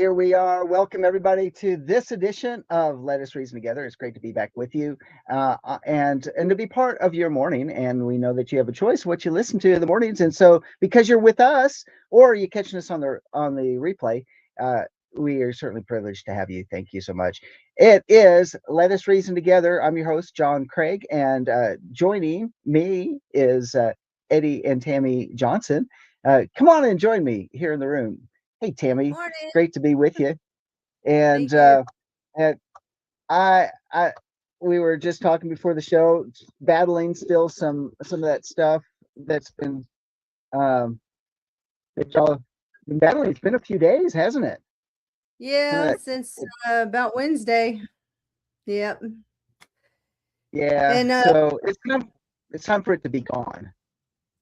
here we are. Welcome everybody to this edition of Let Us Reason Together. It's great to be back with you and to be part of your morning. And we know that you have a choice what you listen to in the mornings. And so because you're with us or you're catching us on the replay, we are certainly privileged to have you. Thank you so much. It is Let Us Reason Together. I'm your host, John Craig, and joining me is Eddie and Tammy Johnson. Come on and join me here in the room. Hey, Tammy, Morning. great to be with you. And and we were just talking before the show, battling still some of that stuff that's been that y'all been battling. It's been a few days, hasn't it? Yeah, since about Wednesday. Yep. Yeah. And so it's time for it to be gone.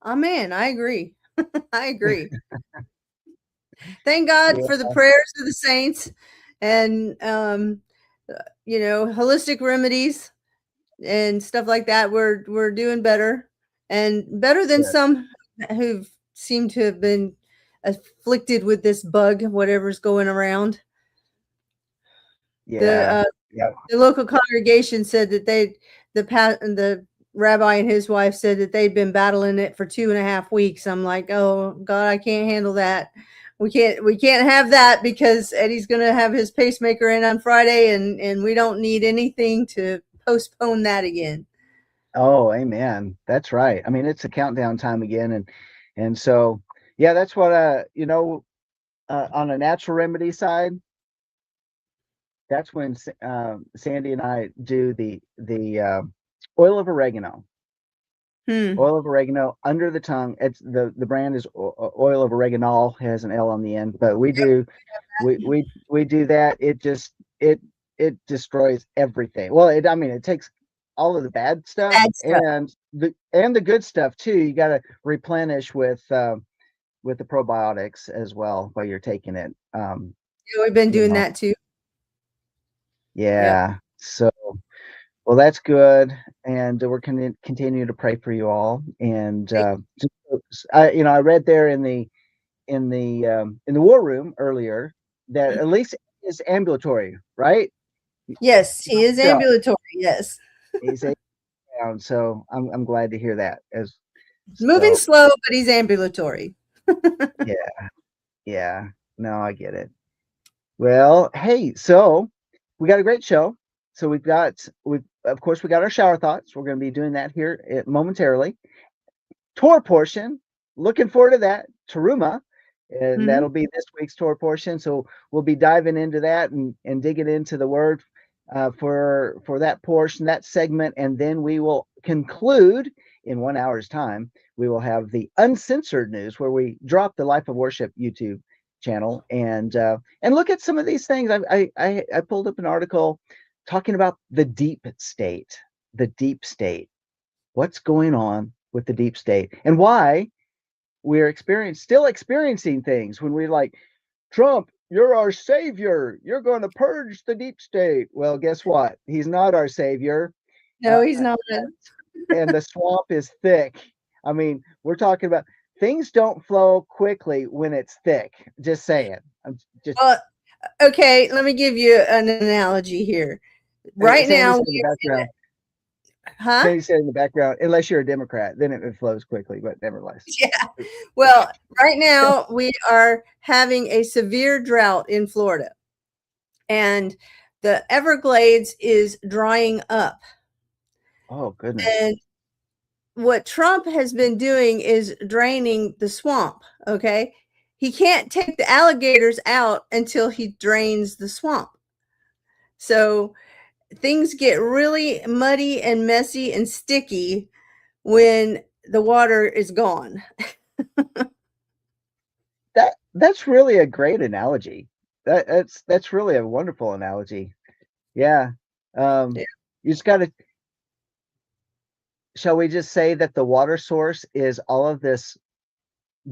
oh man, I agree. I agree. Thank God for the prayers of the saints and holistic remedies and stuff like that. We're doing better and better than some who've seemed to have been afflicted with this bug, whatever's going around. Yeah. The local congregation said that the rabbi and his wife said that they'd been battling it for 2.5 weeks. I'm like, oh God, I can't handle that. We can't have that because Eddie's going to have his pacemaker in on Friday and we don't need anything to postpone that again. Oh, amen. That's right. I mean, it's a countdown time again. And so, yeah, that's what, on a natural remedy side, that's when Sandi and I do the oil of oregano. Oil of oregano under the tongue. It's the brand is oil of oregano, has an L on the end, but we do that. It destroys everything. Well, it takes all of the bad stuff. And the good stuff too. You got to replenish with the probiotics as well while you're taking it. We've been doing that too. Yeah. Yep. So, well, that's good, and we're going to continue to pray for you all. And I read there in the war room earlier that at least is ambulatory, right? Yes, he is ambulatory. Yes, he's down. So I'm glad to hear that. Moving slow, but he's ambulatory. Yeah. No, I get it. Well, hey, so we got a great show. So we got our shower thoughts. We're going to be doing that here momentarily. Torah Portion, looking forward to that. Teruma, and that'll be this week's Torah Portion. So we'll be diving into that and digging into the word for that portion, that segment, and then we will conclude in 1 hour's time. We will have the uncensored news where we drop the Life of Worship YouTube channel and look at some of these things. I pulled up an article talking about the deep state. What's going on with the deep state and why we're still experiencing things when we're like, Trump, you're our savior. You're going to purge the deep state. Well, guess what? He's not our savior. No, he's not. And the swamp is thick. I mean, we're talking about things don't flow quickly when it's thick. Just saying. Okay, let me give you an analogy here. Right now, Sandy said in the background, unless you're a Democrat, then it flows quickly, but nevertheless. Yeah. Well, right now we are having a severe drought in Florida, and the Everglades is drying up. Oh, goodness. And what Trump has been doing is draining the swamp. Okay. He can't take the alligators out until he drains the swamp. So things get really muddy and messy and sticky when the water is gone. That's really a great analogy. That's really a wonderful analogy. Yeah. You just got to. Shall we just say that the water source is all of this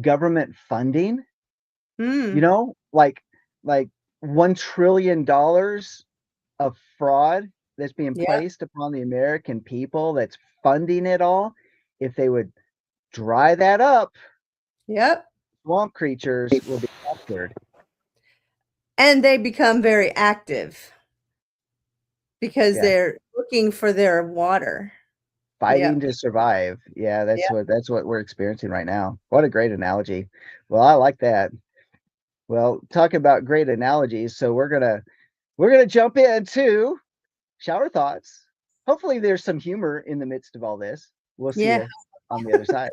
government funding? You know, like $1 trillion of fraud that's being placed upon the American people that's funding it all. If they would dry that up, swamp creatures will be captured. And they become very active because Yeah. they're looking for their water. Fighting Yep. to survive. Yeah, Yep. that's what we're experiencing right now. What a great analogy. Well, I like that. Well, talking about great analogies, so we're gonna jump into shower thoughts. Hopefully there's some humor in the midst of all this. We'll see Yeah. you on the other side.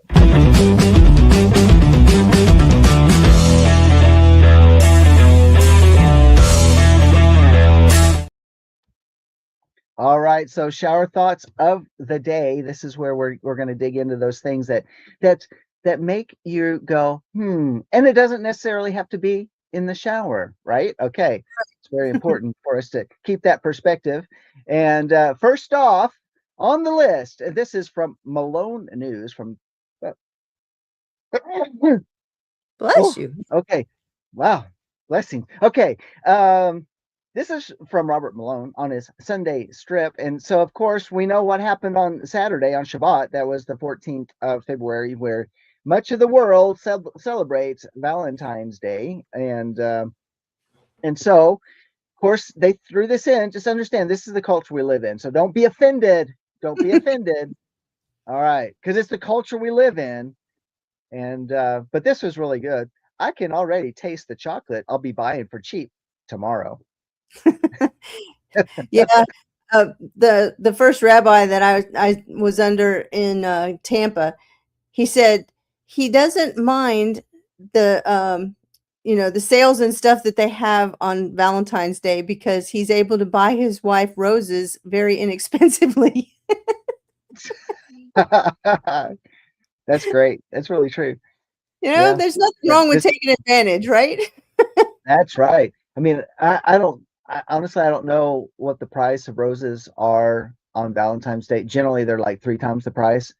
All right, so shower thoughts of the day. This is where we're going to dig into those things that that make you go, and it doesn't necessarily have to be in the shower, right? Okay, it's very important for us to keep that perspective. And first off on the list, and this is from Malone News from. Bless Oh, you. okay. Wow. Blessing. Okay. This is from Robert Malone on his Sunday strip. And so, of course, we know what happened on Saturday on Shabbat. That was the 14th of February, where much of the world celebrates Valentine's Day. And so, of course, they threw this in. Just understand this is the culture we live in. So don't be offended. Don't be offended. All right. Because it's the culture we live in. And but this was really good. I can already taste the chocolate I'll be buying for cheap tomorrow. Yeah. The first rabbi that I was under in Tampa, he said he doesn't mind the the sales and stuff that they have on Valentine's Day because he's able to buy his wife roses very inexpensively. That's great. That's really true. You know, Yeah. there's nothing Yeah. wrong with taking advantage, right? That's right. I mean, I don't honestly I don't know what the price of roses are on Valentine's Day. Generally, they're like 3 times the price.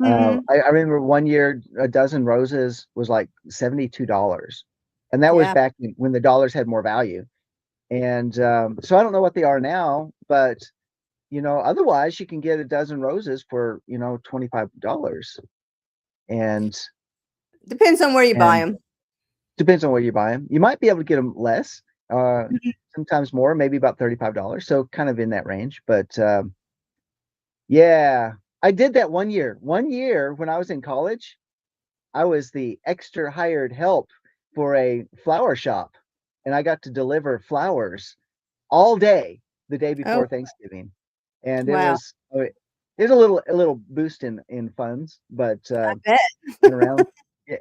Mhm. I remember one year a dozen roses was like $72, and that was Yeah. back when the dollars had more value. And so I don't know what they are now, but otherwise you can get a dozen roses for $25, and Depends on where you buy and them. depends on where you buy them. You might be able to get them less, uh, sometimes more, maybe about $35. So kind of in that range. But yeah, I did that one year. One year when I was in college, I was the extra hired help for a flower shop, and I got to deliver flowers all day the day Oh, before Thanksgiving, and wow. it was a little boost in funds, but I bet. went around. Yeah,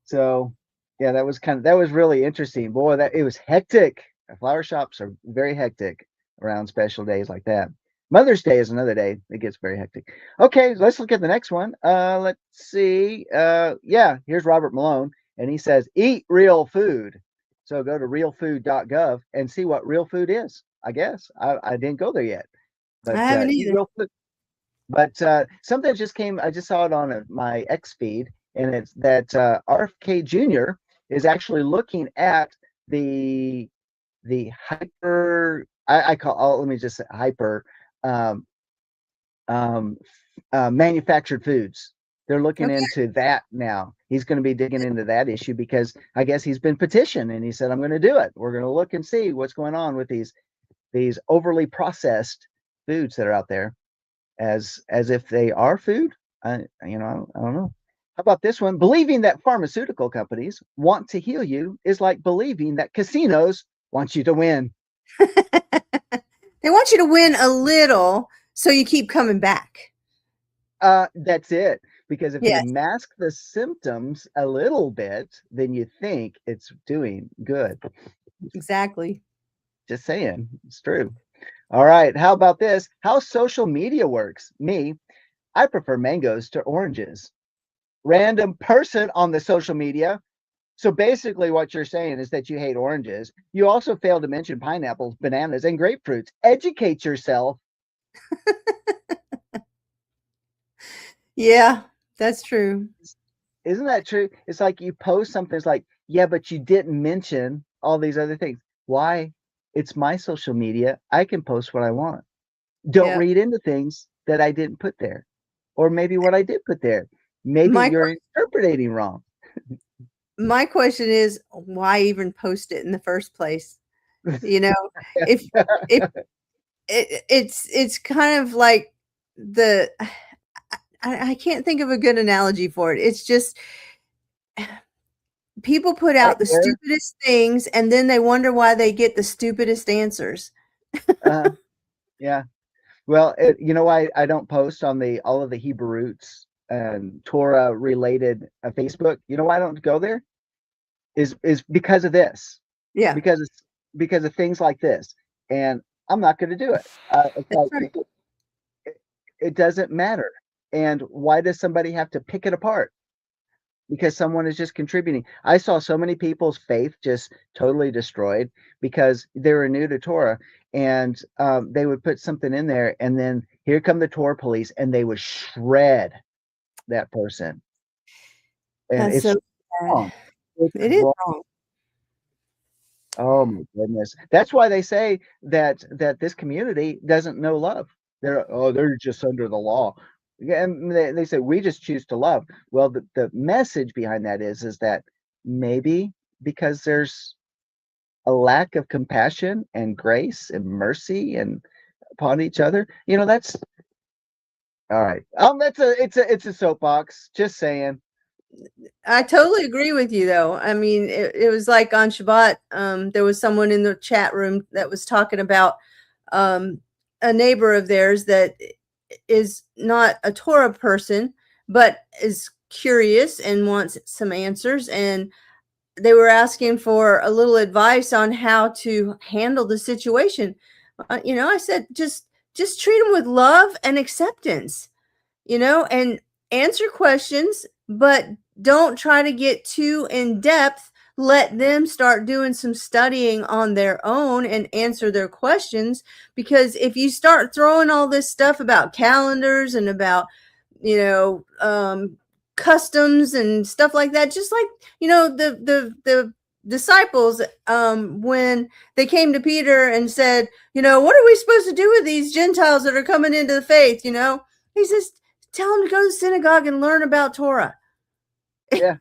so yeah, that was really interesting. Boy, that it was hectic. Flower shops are very hectic around special days like that. Mother's Day is another day it gets very hectic. Okay, let's look at the next one. Let's see. Yeah, here's Robert Malone, and he says, "Eat real food." So go to realfood.gov and see what real food is. I guess I didn't go there yet, I but haven't eat either. real food. But something just came. I just saw it on my X feed, and it's that RFK Jr. is actually looking at the hyper. I call. Oh, let me just say hyper um, um, manufactured foods. They're looking Okay. into that now. He's going to be digging into that issue because I guess he's been petitioned, and he said, "I'm going to do it. We're going to look and see what's going on with these overly processed foods that are out there." As if they are food. I don't know. How about this one? Believing that pharmaceutical companies want to heal you is like believing that casinos want you to win. They want you to win a little so you keep coming back. That's it. Because if you Yes, mask the symptoms a little bit, then you think it's doing good. exactly. Just saying, it's true. All right. How about this? How social media works. Me, I prefer mangoes to oranges. Random person on the social media. So basically, what you're saying is that you hate oranges. You also fail to mention pineapples, bananas, and grapefruits. Educate yourself. Yeah, that's true. Isn't that true? It's like you post something, it's like, yeah, but you didn't mention all these other things. Why? It's my social media. I can post what I want. Don't Yep. read into things that I didn't put there. Or maybe what I did put there. Maybe My you're interpreting wrong. my question is why even post it in the first place? if it's kind of like the I can't think of a good analogy for it. It's just people put Right out the there. stupidest things and then they wonder why they get the stupidest answers. Yeah. Well, you know why I don't post on all of the Hebrew roots and Torah related Facebook? You know why I don't go there? Is because of this, Yeah, because because of things like this, and I'm not going to do it. It's that's like right. it doesn't matter. And why does somebody have to pick it apart? Because someone is just contributing. I saw so many people's faith just totally destroyed because they were new to Torah, and they would put something in there, and then here come the Torah police, and they would shred that person. And That's it's so sad. wrong. It's It is wrong. wrong. Oh my goodness. That's why they say that this community doesn't know love. They're just under the law. Yeah, and they say we just choose to love. Well, the message behind that is that maybe because there's a lack of compassion and grace and mercy and upon each other. That's all right. It's a soapbox. Just saying. I totally agree with you, though. I mean, it was like on Shabbat, there was someone in the chat room that was talking about um, a neighbor of theirs that is not a Torah person, but is curious and wants some answers. And they were asking for a little advice on how to handle the situation. I said, just treat them with love and acceptance, and answer questions, but don't try to get too in depth. Let them start doing some studying on their own and answer their questions. Because if you start throwing all this stuff about calendars and about, you know, customs and stuff like that, just like, the disciples, when they came to Peter and said, what are we supposed to do with these Gentiles that are coming into the faith? He says, tell them to go to the synagogue and learn about Torah. Yeah.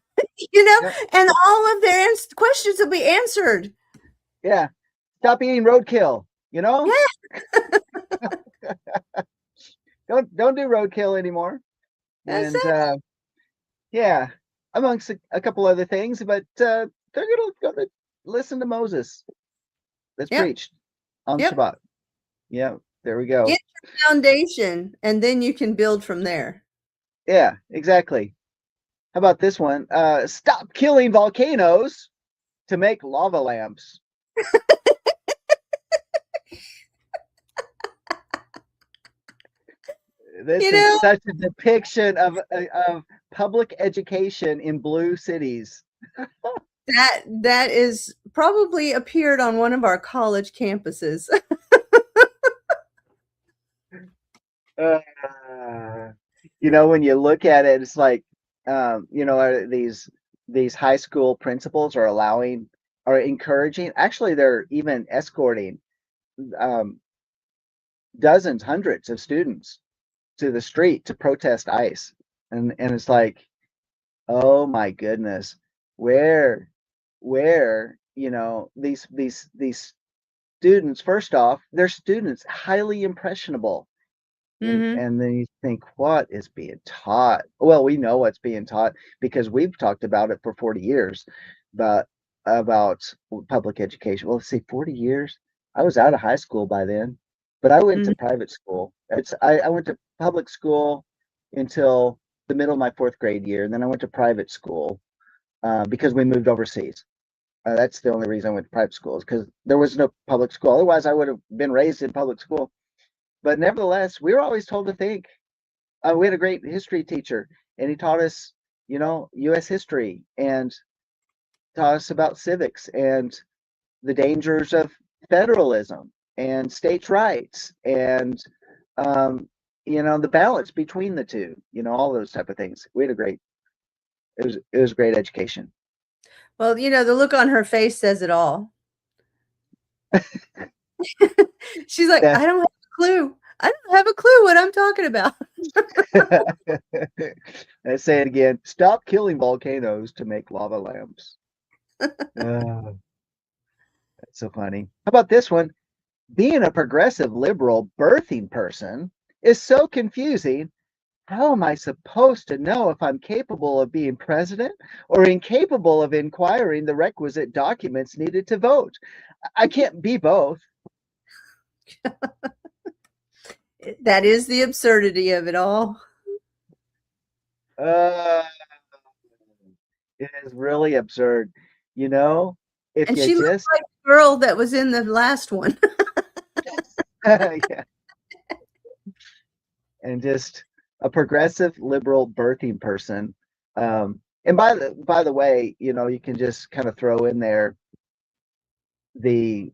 Yeah. And all of their questions will be answered. Yeah. Stop eating roadkill. Yeah, Don't do roadkill anymore. that's And it. yeah, amongst a couple other things, but they're gonna listen to Moses that's Yep, preached on yep. Shabbat. Yeah, there we go. Get your foundation, and then you can build from there. Yeah, exactly. How about this one? Stop killing volcanoes to make lava lamps. This You is know such a depiction of public education in blue cities. that is probably appeared on one of our college campuses. Uh, when you look at it, it's like, these high school principals are encouraging. Actually, they're even escorting um, dozens, hundreds of students to the street to protest ICE, and it's like, oh my goodness, where these students. First off, they're students, highly impressionable. Hmm. And then you think, what is being taught? Well, we know what's being taught because we've talked about it for 40 years, but about public education. Well, let's see, 40 years. I was out of high school by then, but I went to Hmm. private school. I went to public school until the middle of my fourth grade year, and then I went to private school because we moved overseas. That's the only reason I went to private schools because there was no public school. Otherwise, I would have been raised in public school. But nevertheless, we were always told to think. We had a great history teacher, and he taught us, U.S. history and taught us about civics and the dangers of federalism and states' rights and, the balance between the two. All those type of things. We had a great. It was great education. Well, the look on her face says it all. She's like, Yeah. I don't have a clue. I don't have a clue what I'm talking about. Let's say it again. Stop killing volcanoes to make lava lamps. Uh, so funny. How about this one? Being a progressive liberal birthing person is so confusing. How am I supposed to know if I'm capable of being president or incapable of inquiring the requisite documents needed to vote? I can't be both. That is the absurdity of it all. Uh, it is really absurd. If And you she looks just, like the girl that was in the last one. yeah, and just a progressive liberal birthing person. And by the way, you can just kind of throw in there the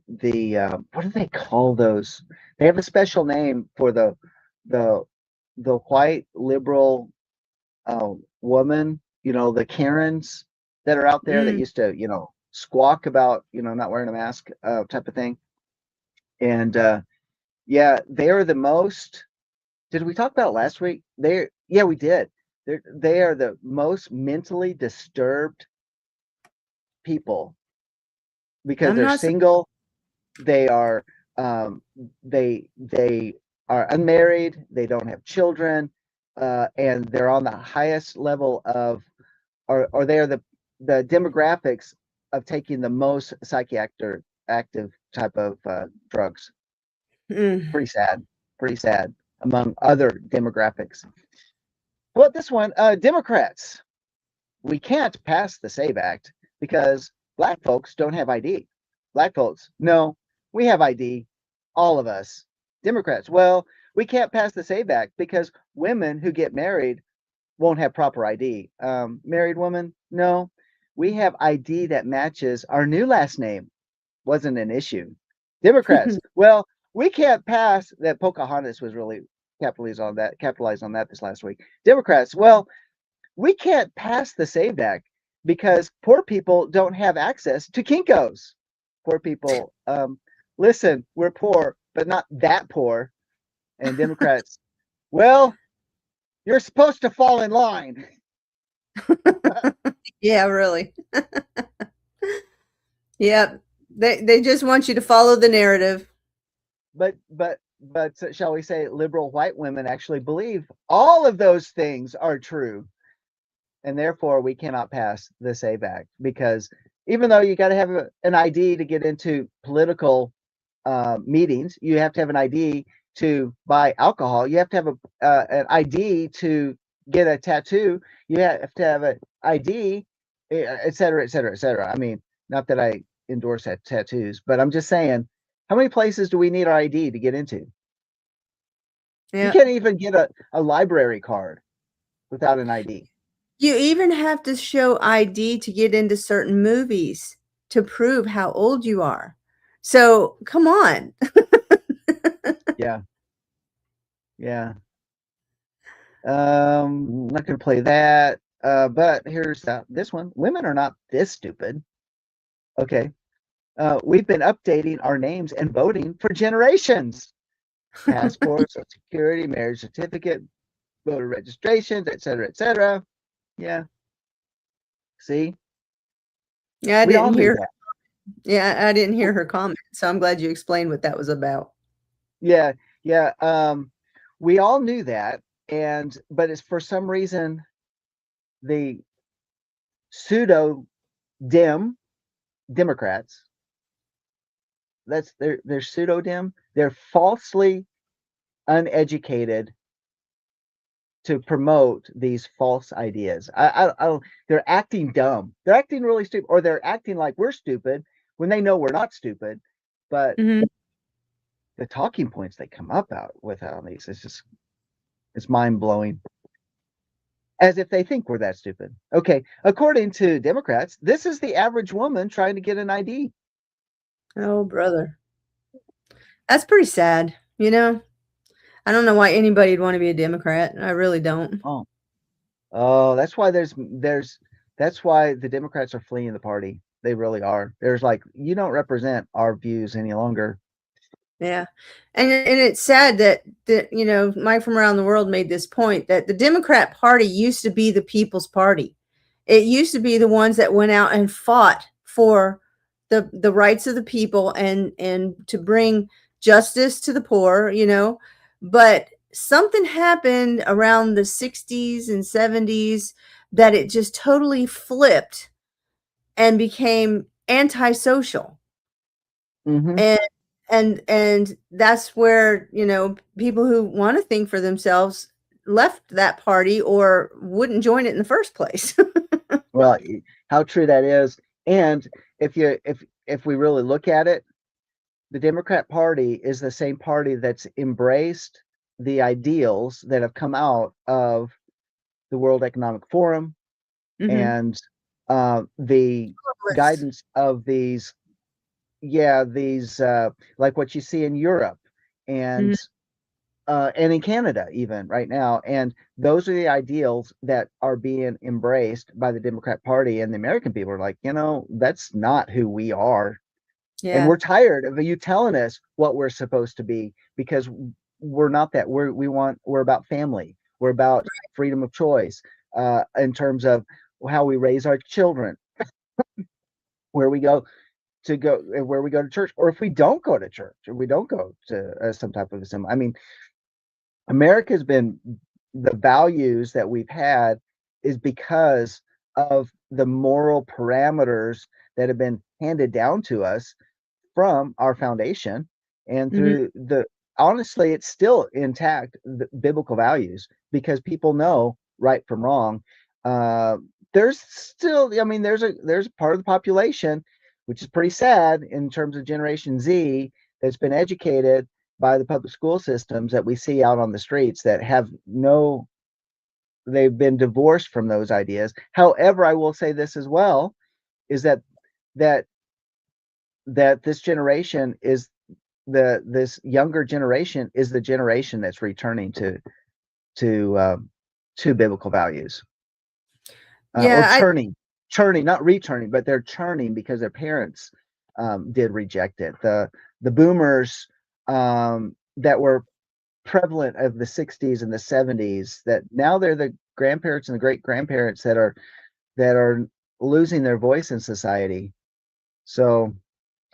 what do they call those? They have a special name for the the white liberal woman, the Karens that are out there that Mm, used to, squawk about, not wearing a mask type of thing. And yeah, they are the most. Did we talk about it last week? Yeah, we did. They are the most mentally disturbed people because I'm they're not. single. They are um, they are unmarried. They don't have children, and they're on the highest level of, or they are the demographics of taking the most psychiatric active type of drugs. Mm. Pretty sad. Pretty sad among other demographics. Well, this one, Democrats, we can't pass the SAVE Act because black folks don't have ID. Black folks, no, we have ID, all of us. Democrats, well, we can't pass the SAVE Act because women who get married won't have proper ID. Married woman, no, we have ID that matches our new last name. Wasn't an issue. Democrats, well, we can't pass that. Pocahontas was really capitalized on that this last week. Democrats, well, we can't pass the SAVE Act because poor people don't have access to Kinkos. Poor people, listen, we're poor, but not that poor. And Democrats, well, you're supposed to fall in line. Yeah, really. Yep. They just want you to follow the narrative. But shall we say liberal white women actually believe all of those things are true, and therefore we cannot pass the SAVE Act because even though you got to have an ID to get into political meetings, you have to have an ID to buy alcohol. You have to have an ID to get a tattoo. You have to have an ID, et cetera, et cetera, et cetera. I mean, not that I endorse tattoos, but I'm just saying, how many places do we need our ID to get into? You Yeah. can't even get a library card without an ID. You even have to show ID to get into certain movies to prove how old you are. So come on. Yeah, yeah. I'm not going to play that. But here's this one. Women are not this stupid. Okay. We've been updating our names and voting for generations. Passport, social security, marriage certificate, voter registrations, et cetera, et cetera. Yeah. See, Yeah, I we all didn't knew hear. that. Yeah, I didn't hear her comment. So I'm glad you explained what that was about. Yeah, yeah. We all knew that, but it's for some reason the pseudo Democrats. They're pseudo dim. They're falsely uneducated to promote these false ideas. They're acting dumb. They're acting really stupid, or they're acting like we're stupid when they know we're not stupid. But Mhm. the talking points they come up out with on these, it's mind blowing. As if they think we're that stupid. Okay, according to Democrats, this is the average woman trying to get an ID. Oh, brother. That's pretty sad. I don't know why anybody'd want to be a Democrat. I really don't. Oh, oh, that's why the Democrats are fleeing the party. They really are. There's like, you don't represent our views any longer. Yeah. And it's sad that Mike from Around the World made this point that the Democrat Party used to be the people's party. It used to be the ones that went out and fought for the rights of the people and to bring justice to the poor, but something happened around the 60s and 70s that it just totally flipped and became antisocial. Mm-hmm. And that's where, people who want to think for themselves left that party or wouldn't join it in the first place. Well, how true that is. And if we really look at it, the Democrat Party is the same party that's embraced the ideals that have come out of the World Economic Forum Mhm. and the Globalists. guidance of these, these like what you see in Europe and Mhm. and in Canada even right now. And those are the ideals that are being embraced by the Democrat Party. And the American people are like, that's not who we are. And Yeah. we're tired of you telling us what we're supposed to be because we're not that. We're about family. We're about freedom of choice in terms of how we raise our children, where we go where we go to church, or if we don't go to church, or we don't go to some type of assembly. I mean, America's been the values that we've had is because of the moral parameters that have been handed down to us from our foundation and Mhm. through the honestly it's still intact the biblical values because people know right from wrong. uh, there's still, I mean, there's a part of the population which is pretty sad in terms of Generation Z that's been educated by the public school systems that we see out on the streets that have no, they've been divorced from those ideas. However, I will say this as well, is that that this generation is this younger generation is the generation that's returning to to biblical values, or Yeah, churning, not returning, but they're churning because their parents did reject it. The boomers that were prevalent of the 60s and the 70s, that now they're the grandparents and the great grandparents that are losing their voice in society. So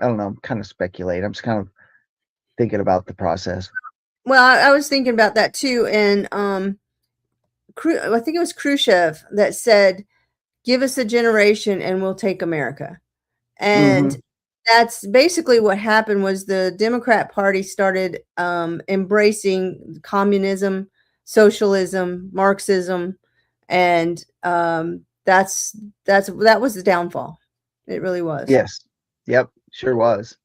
I don't know, I'm kind of speculating. I'm just kind of thinking about the process. well, I was thinking about that too, and I think it was Khrushchev that said, "Give us a generation, and we'll take America." And Hmm. that's basically what happened. Was the Democrat Party started embracing communism, socialism, Marxism, and that was the downfall. It really was. Yes. Yep. Sure was.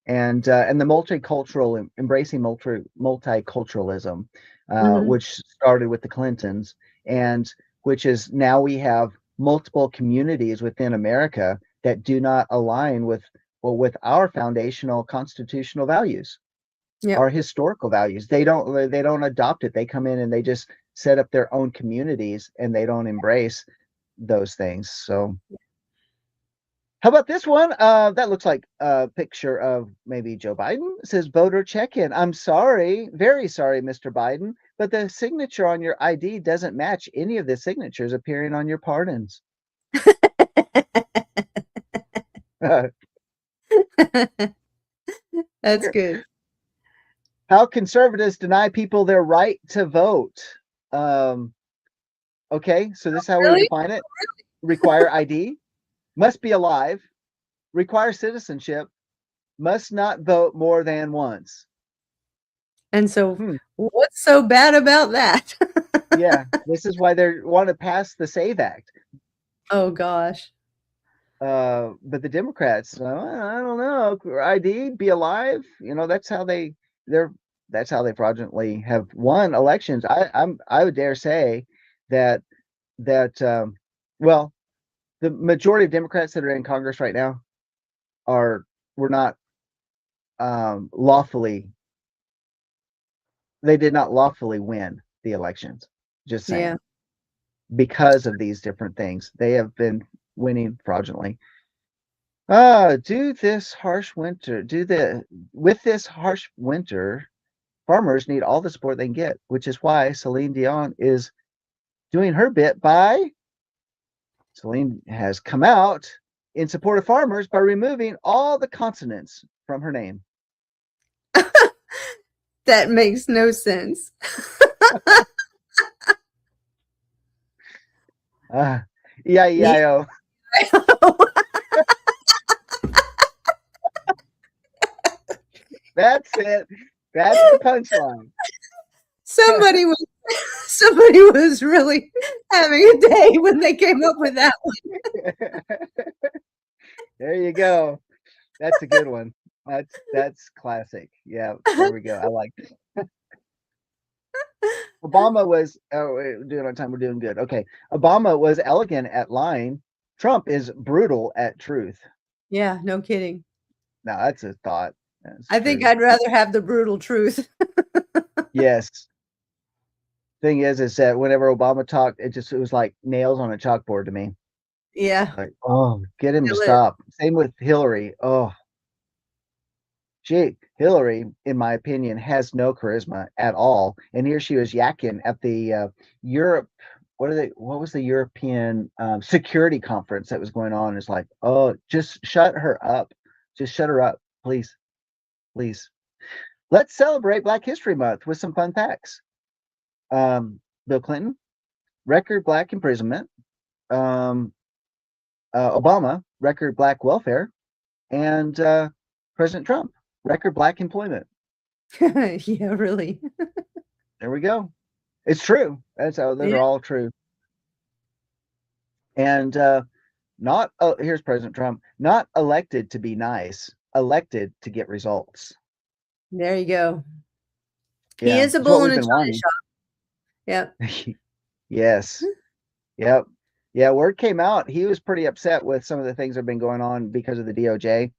And the multicultural, embracing multiculturalism, Mhm. which started with the Clintons, and which is now we have multiple communities within America that do not align with, well, with our foundational constitutional values, Yep. our historical values. They don't adopt it. They come in and they just set up their own communities and they don't embrace those things. So how about this one? That looks like a picture of maybe Joe Biden. It says voter check-in. I'm sorry, very sorry, Mr. Biden, but the signature on your ID doesn't match any of the signatures appearing on your pardons. That's good. How conservatives deny people their right to vote. Um, okay, so this is how we would Really? define it. Require ID, must be alive, require citizenship, must not vote more than once. And so, Hmm. what's so bad about that? Yeah, this is why they want to pass the SAVE Act. Oh gosh. But the Democrats, I don't know, ID, be alive. They're that's how they fraudulently have won elections. I would dare say that that well, the majority of Democrats that are in Congress right now are were not lawfully, they did not lawfully win the elections. Just Yeah. saying, because of these different things, they have been winning fraudulently. Do this harsh winter, do the with this harsh winter, farmers need all the support they can get, which is why Celine Dion is doing her bit by Celine has come out in support of farmers by removing all the consonants from her name. That makes no sense. E-I-E-I-O. That's it. That's the punchline. Somebody was really having a day when they came up with that one. There you go. That's a good one. That's classic. Yeah, there we go. I like it. Obama was doing on time. We're doing good. Okay. Obama was elegant at lying. Trump is brutal at truth. Yeah, no kidding. Now that's a thought. I think I'd rather have the brutal truth. Yes. Thing is that whenever Obama talked, it was like nails on a chalkboard to me. Yeah. Like, oh, get him to stop. Same with Hillary. Oh, Hillary, in my opinion, has no charisma at all. And here she was yakking at the Europe. What was the European security conference that was going on? It's like, oh, just shut her up. Just shut her up, please. Please. Let's celebrate Black History Month with some fun facts. Bill Clinton, record Black imprisonment. Obama, record Black welfare. And President Trump, record Black employment. Yeah, really. There we go. It's true. Those are all true. And here's President Trump, not elected to be nice, elected to get results. There you go. Yeah, he is a bull in a china shop. Yep. Yes. Yep. Yeah, word came out. He was pretty upset with some of the things that have been going on because of the DOJ.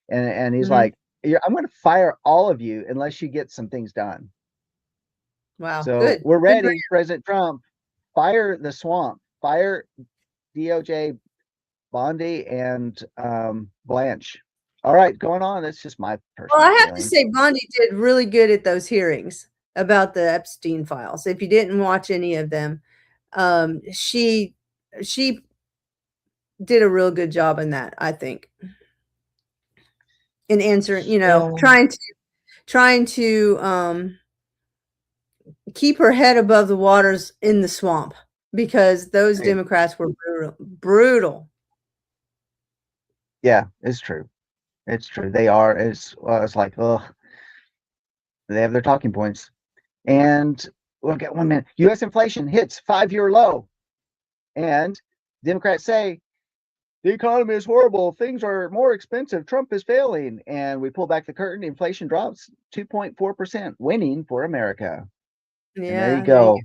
And he's like, I'm going to fire all of you unless you get some things done. Wow. So good. We're ready, President Trump. Fire the swamp. Fire DOJ, Bondi, and Blanche. All right, going on. That's just my personal Well, I have feeling. to say, Bondi did really good at those hearings about the Epstein files. If you didn't watch any of them, she did a real good job in that, I think, in answering, trying to keep her head above the waters in the swamp, because those Democrats were brutal. Yeah, it's true. It's true. They are. It's like, oh, they have their talking points. And look at 1 minute. U.S. inflation hits 5-year low. And Democrats say the economy is horrible. Things are more expensive. Trump is failing. And we pull back the curtain. Inflation drops 2.4%, winning for America. Yeah. And there you go.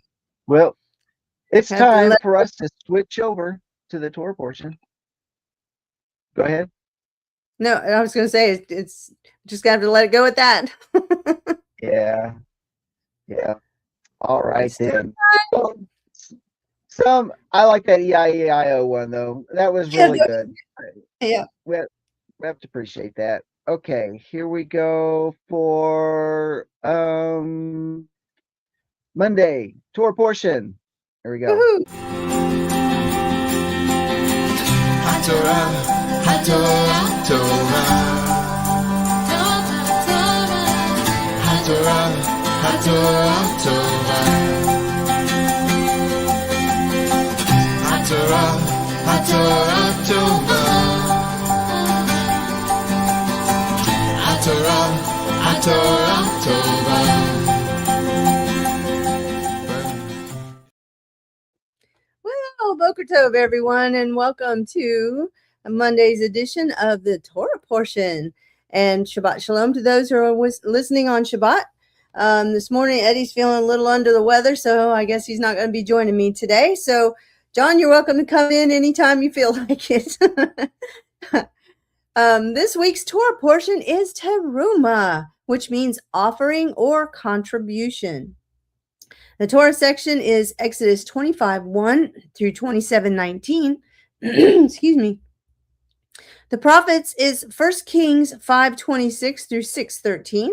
Well, it's time for us to switch over to the Torah portion. Go ahead. No, I was going to say, it's just got to let it go with that. Yeah. All right, then. I like that E-I-E-I-O one, though. That was really good. Yeah. We have to appreciate that. Okay, here we go for Monday, Torah portion. Here we go. Well, Boker Tov, everyone, and welcome to Monday's edition of the Torah portion. And Shabbat Shalom to those who are listening on Shabbat. This morning, Eddie's feeling a little under the weather, so I guess he's not going to be joining me today. So, John, you're welcome to come in anytime you feel like it. This week's Torah portion is Teruma, which means offering or contribution. The Torah section is Exodus 25:1 through 27:19. Excuse me. The prophets is 1 Kings 5:26 through 6:13.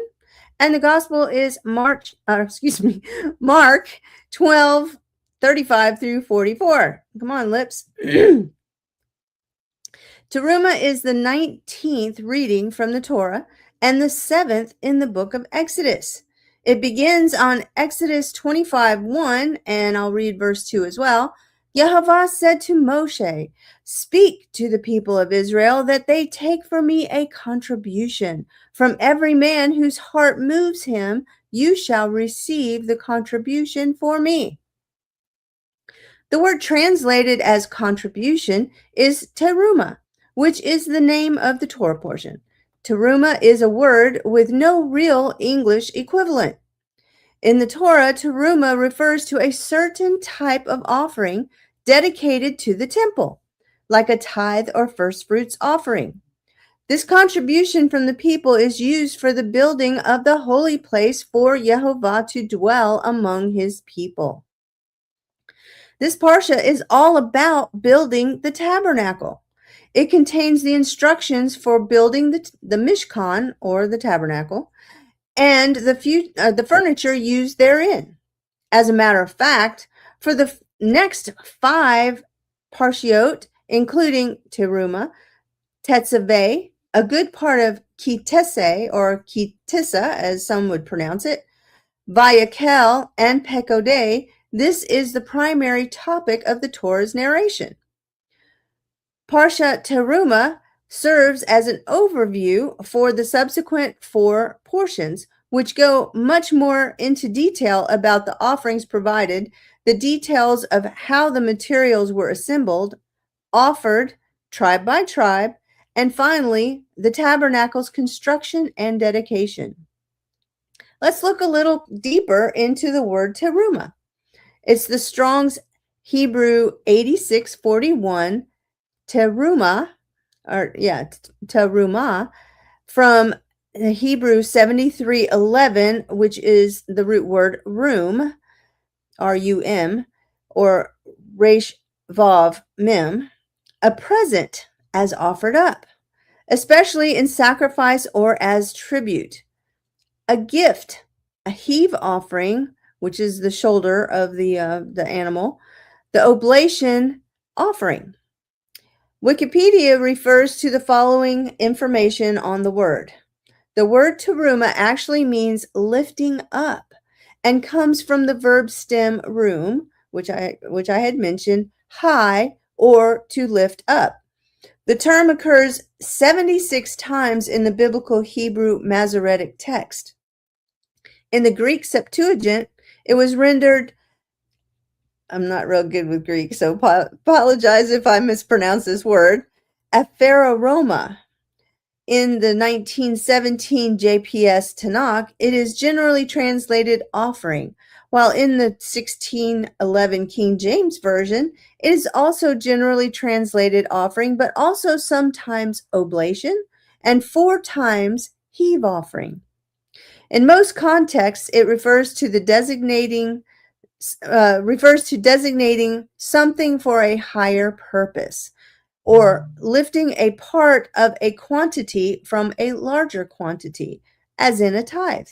And the gospel is Mark 12:35 through 44. Come on, lips. Teruma is the 19th reading from the Torah and the 7th in the book of Exodus. It begins on Exodus 25:1, and I'll read verse 2 as well. Yehovah said to Moshe, "Speak to the people of Israel that they take for me a contribution. From every man whose heart moves him, you shall receive the contribution for me." The word translated as contribution is teruma, which is the name of the Torah portion. Teruma is a word with no real English equivalent. In the Torah, teruma refers to a certain type of offering dedicated to the temple, like a tithe or first fruits offering. This contribution from the people is used for the building of the holy place for Yehovah to dwell among his people. This parsha is all about building the tabernacle. It contains the instructions for building the Mishkan, or the tabernacle, and the furniture used therein. As a matter of fact, for the next 5 parshiot, including Teruma, Tetzaveh, a good part of Kitese, or Kitissa, as some would pronounce it, Vayakel, and Pekodeh, this is the primary topic of the Torah's narration. Parsha Teruma serves as an overview for the subsequent 4 portions, which go much more into detail about the offerings provided, the details of how the materials were assembled, offered, tribe by tribe, and finally, the tabernacle's construction and dedication. Let's look a little deeper into the word teruma. It's the Strong's Hebrew 8641, teruma, teruma, from the Hebrew 7311, which is the root word rum, R-U-M, or resh vav mem, a present as offered up, especially in sacrifice or as tribute, a gift, a heave offering, which is the shoulder of the animal, the oblation offering. Wikipedia refers to the following information on the word. The word teruma actually means lifting up and comes from the verb stem rum, which I had mentioned, high, or to lift up. The term occurs 76 times in the biblical Hebrew Masoretic text. In the Greek Septuagint, it was rendered, I'm not real good with Greek, so apologize if I mispronounce this word, apheroroma. In the 1917 JPS Tanakh, it is generally translated offering, while in the 1611 King James Version, it is also generally translated offering, but also sometimes oblation, and 4 times heave offering. In most contexts, it refers to designating something for a higher purpose, or lifting a part of a quantity from a larger quantity, as in a tithe.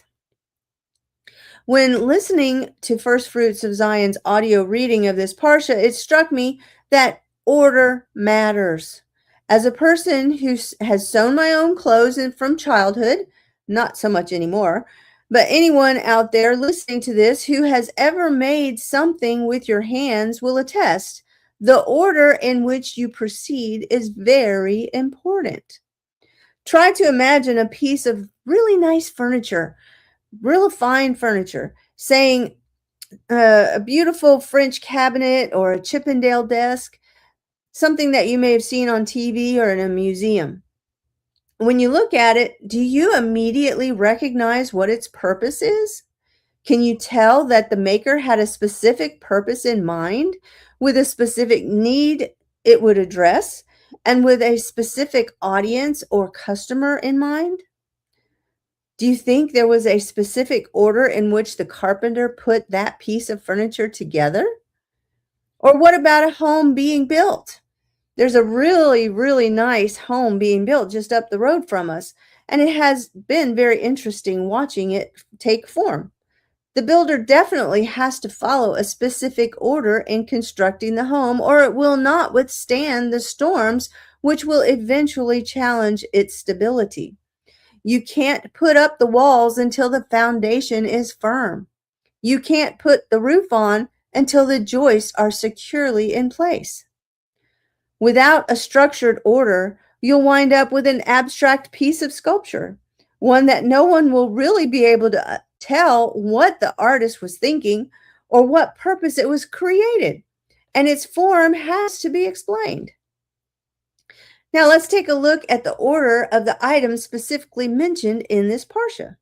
When listening to First Fruits of Zion's audio reading of this parsha, it struck me that order matters. As a person who has sewn my own clothes from childhood, not so much anymore, but anyone out there listening to this who has ever made something with your hands will attest, the order in which you proceed is very important. Try to imagine a piece of really nice furniture, real fine furniture, saying a beautiful French cabinet or a Chippendale desk, something that you may have seen on TV or in a museum. When you look at it, do you immediately recognize what its purpose is? Can you tell that the maker had a specific purpose in mind, with a specific need it would address, and with a specific audience or customer in mind? Do you think there was a specific order in which the carpenter put that piece of furniture together? Or what about a home being built? There's a really, really nice home being built just up the road from us, and it has been very interesting watching it take form. The builder definitely has to follow a specific order in constructing the home, or it will not withstand the storms which will eventually challenge its stability. You can't put up the walls until the foundation is firm. You can't put the roof on until the joists are securely in place. Without a structured order, you'll wind up with an abstract piece of sculpture, one that no one will really be able to tell what the artist was thinking or what purpose it was created, and its form has to be explained. Now let's take a look at the order of the items specifically mentioned in this parsha.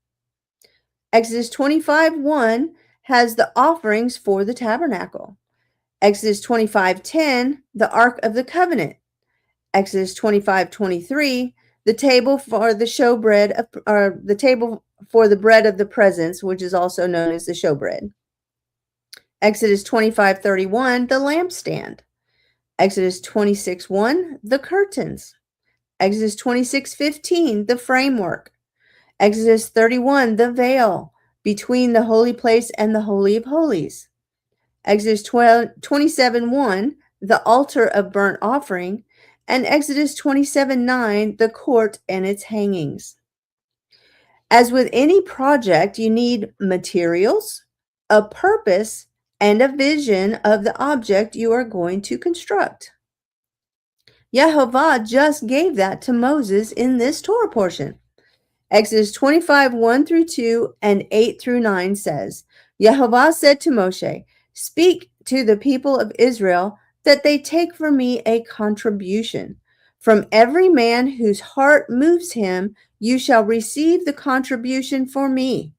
Exodus 25:1 has the offerings for the tabernacle. Exodus 25:10, the Ark of the Covenant. Exodus 25:23, the table for the showbread, or the table for the bread of the presence, which is also known as the showbread. Exodus 25:31, the lampstand. Exodus 26:1, the curtains. Exodus 26:15, the framework. Exodus 31, the veil between the holy place and the Holy of Holies. Exodus 27:1, the altar of burnt offering, and Exodus 27:9, the court and its hangings. As with any project, you need materials, a purpose, and a vision of the object you are going to construct. Yehovah just gave that to Moses in this Torah portion. Exodus 25:1-2 and 8-9 says, Yehovah said to Moshe, "Speak to the people of Israel that they take for me a contribution. From every man whose heart moves him, you shall receive the contribution for me.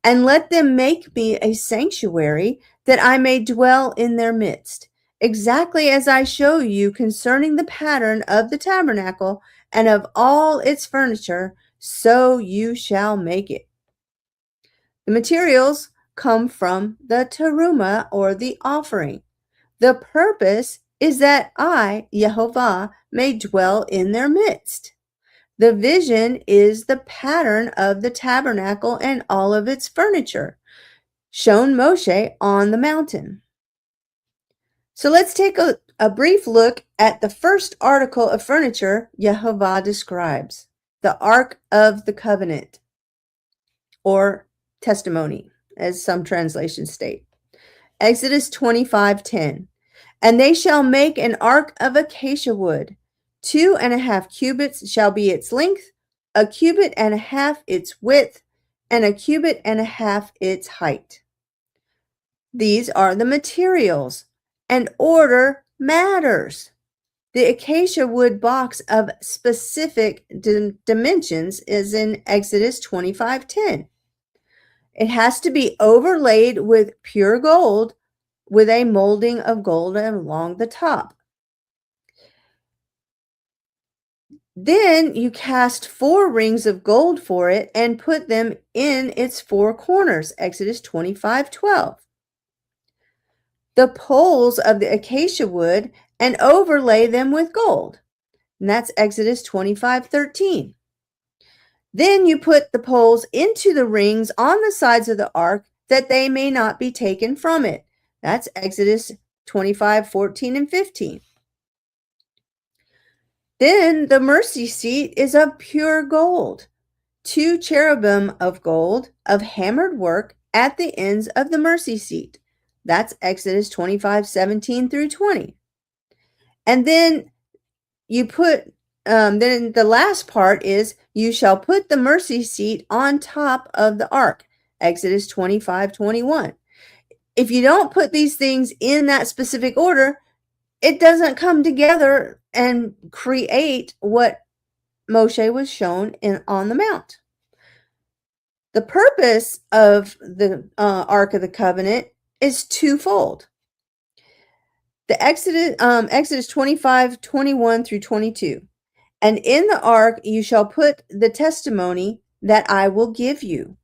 And let them make me a sanctuary that I may dwell in their midst, exactly as I show you concerning the pattern of the tabernacle and of all its furniture, so you shall make it." The materials come from the teruma, or the offering. The purpose is that I, Yehovah, may dwell in their midst. The vision is the pattern of the tabernacle and all of its furniture, shown Moshe on the mountain. So let's take a brief look at the first article of furniture Yehovah describes, the Ark of the Covenant, or testimony, as some translations state. Exodus 25:10. And they shall make an ark of acacia wood. 2.5 cubits shall be its length, 1.5 cubits its width, and 1.5 cubits its height. These are the materials, and order matters. The acacia wood box of specific dimensions is in Exodus 25:10. It has to be overlaid with pure gold, with a molding of gold along the top. Then you cast 4 rings of gold for it and put them in its 4 corners, Exodus 25:12. The poles of the acacia wood and overlay them with gold, and that's Exodus 25:13. Then you put the poles into the rings on the sides of the ark that they may not be taken from it. That's Exodus 25:14 and 15. Then the mercy seat is of pure gold, 2 cherubim of gold of hammered work at the ends of the mercy seat. That's Exodus 25:17-20. And then you put, then the last part is, you shall put the mercy seat on top of the ark, Exodus 25:21. If you don't put these things in that specific order, it doesn't come together and create what Moshe was shown on the mount. The purpose of the Ark of the Covenant is twofold. The Exodus 25:21-22. And in the ark you shall put the testimony that I will give you.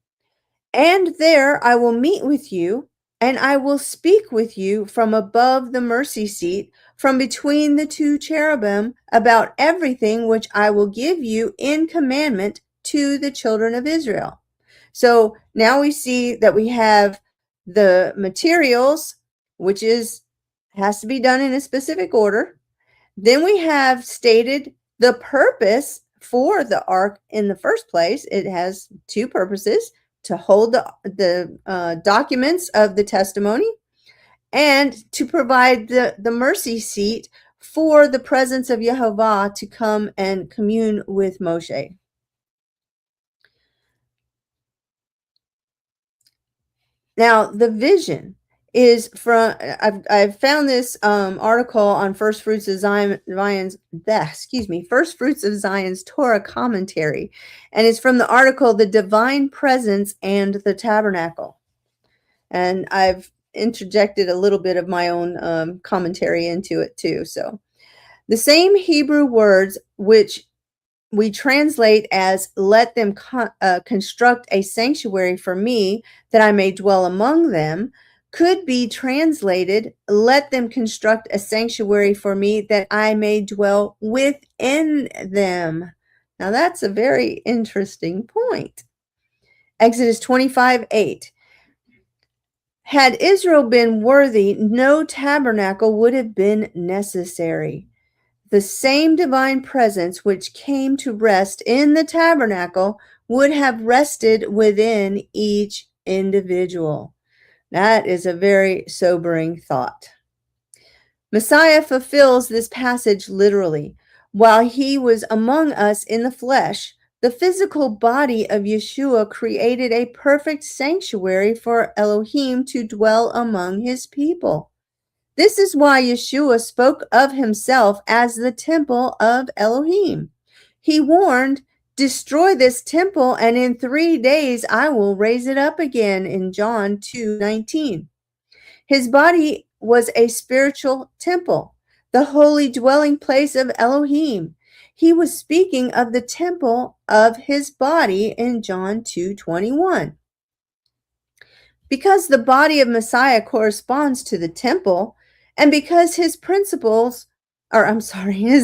And there I will meet with you, and I will speak with you from above the mercy seat, from between the 2 cherubim, about everything which I will give you in commandment to the children of Israel. So now we see that we have the materials, which has to be done in a specific order. Then we have stated The purpose for the ark in the first place, it has two purposes: to hold the documents of the testimony, and to provide the mercy seat for the presence of Yehovah to come and commune with Moshe. Now, the vision is from, I've found this article on First Fruits of Zion's, First Fruits of Zion's Torah commentary, and it's from the article "The Divine Presence and the Tabernacle." And I've interjected a little bit of my own commentary into it too. So, the same Hebrew words which we translate as "let them construct a sanctuary for me, that I may dwell among them," could be translated, "let them construct a sanctuary for me, that I may dwell within them." Now that's a very interesting point. Exodus 25:8. Had Israel been worthy, no tabernacle would have been necessary. The same divine presence which came to rest in the tabernacle would have rested within each individual. That is a very sobering thought. Messiah fulfills this passage literally. While he was among us in the flesh, the physical body of Yeshua created a perfect sanctuary for Elohim to dwell among his people. This is why Yeshua spoke of himself as the temple of Elohim. He warned, "Destroy this temple, and in 3 days I will raise it up again," in John 2:19. His body was a spiritual temple, the holy dwelling place of Elohim. He was speaking of the temple of his body in John 2:21. Because the body of Messiah corresponds to the temple, and because his his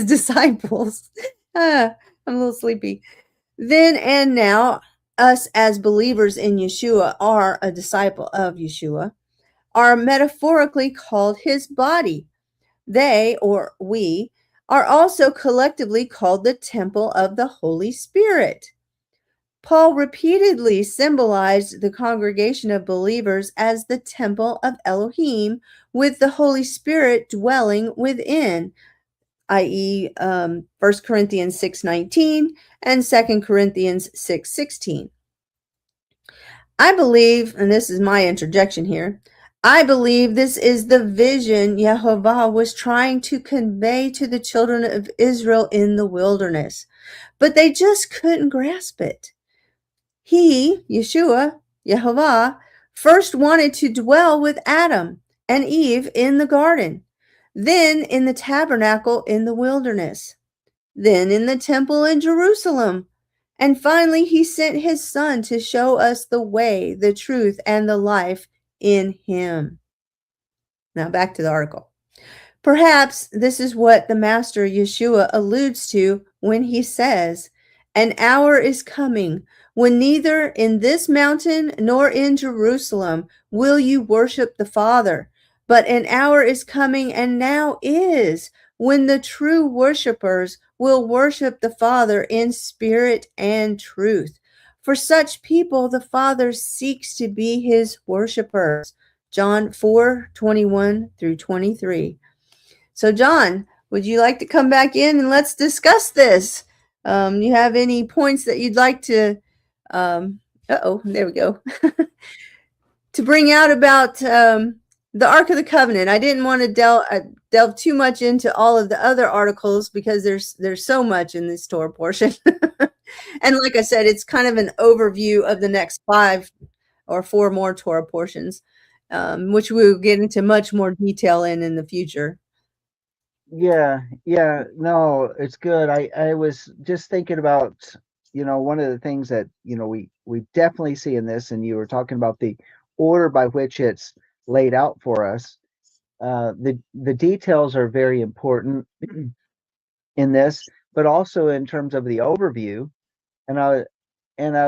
disciples, I'm a little sleepy, then and now, us as believers in Yeshua are a disciple of Yeshua, are metaphorically called his body. They, or we, are also collectively called the temple of the Holy Spirit. Paul repeatedly symbolized the congregation of believers as the temple of Elohim, with the Holy Spirit dwelling within, i.e., 1 Corinthians 6:19 and 2 Corinthians 6:16. I believe, and this is my interjection here, I believe this is the vision Yehovah was trying to convey to the children of Israel in the wilderness, but they just couldn't grasp it. He, Yeshua, Yehovah, first wanted to dwell with Adam and Eve in the garden, then in the tabernacle in the wilderness, then in the temple in Jerusalem, and finally he sent his Son to show us the way, the truth, and the life in him. Now back to the article. Perhaps this is what the Master Yeshua alludes to when he says, "An hour is coming when neither in this mountain nor in Jerusalem will you worship the Father, but an hour is coming, and now is, when the true worshipers will worship the Father in spirit and truth. For such people the Father seeks to be his worshipers." John 4:21 through 23. So, John, would you like to come back in and let's discuss this? You have any points that you'd like to, there we go, to bring out about the Ark of the Covenant? I didn't want to delve too much into all of the other articles because there's so much in this Torah portion. And like I said, it's kind of an overview of the next 5 or 4 more Torah portions, which we'll get into much more detail in the future. Yeah, no, it's good. I was just thinking about, one of the things that, we definitely see in this, and you were talking about the order by which it's laid out for us. The details are very important in this, but also in terms of the overview. And I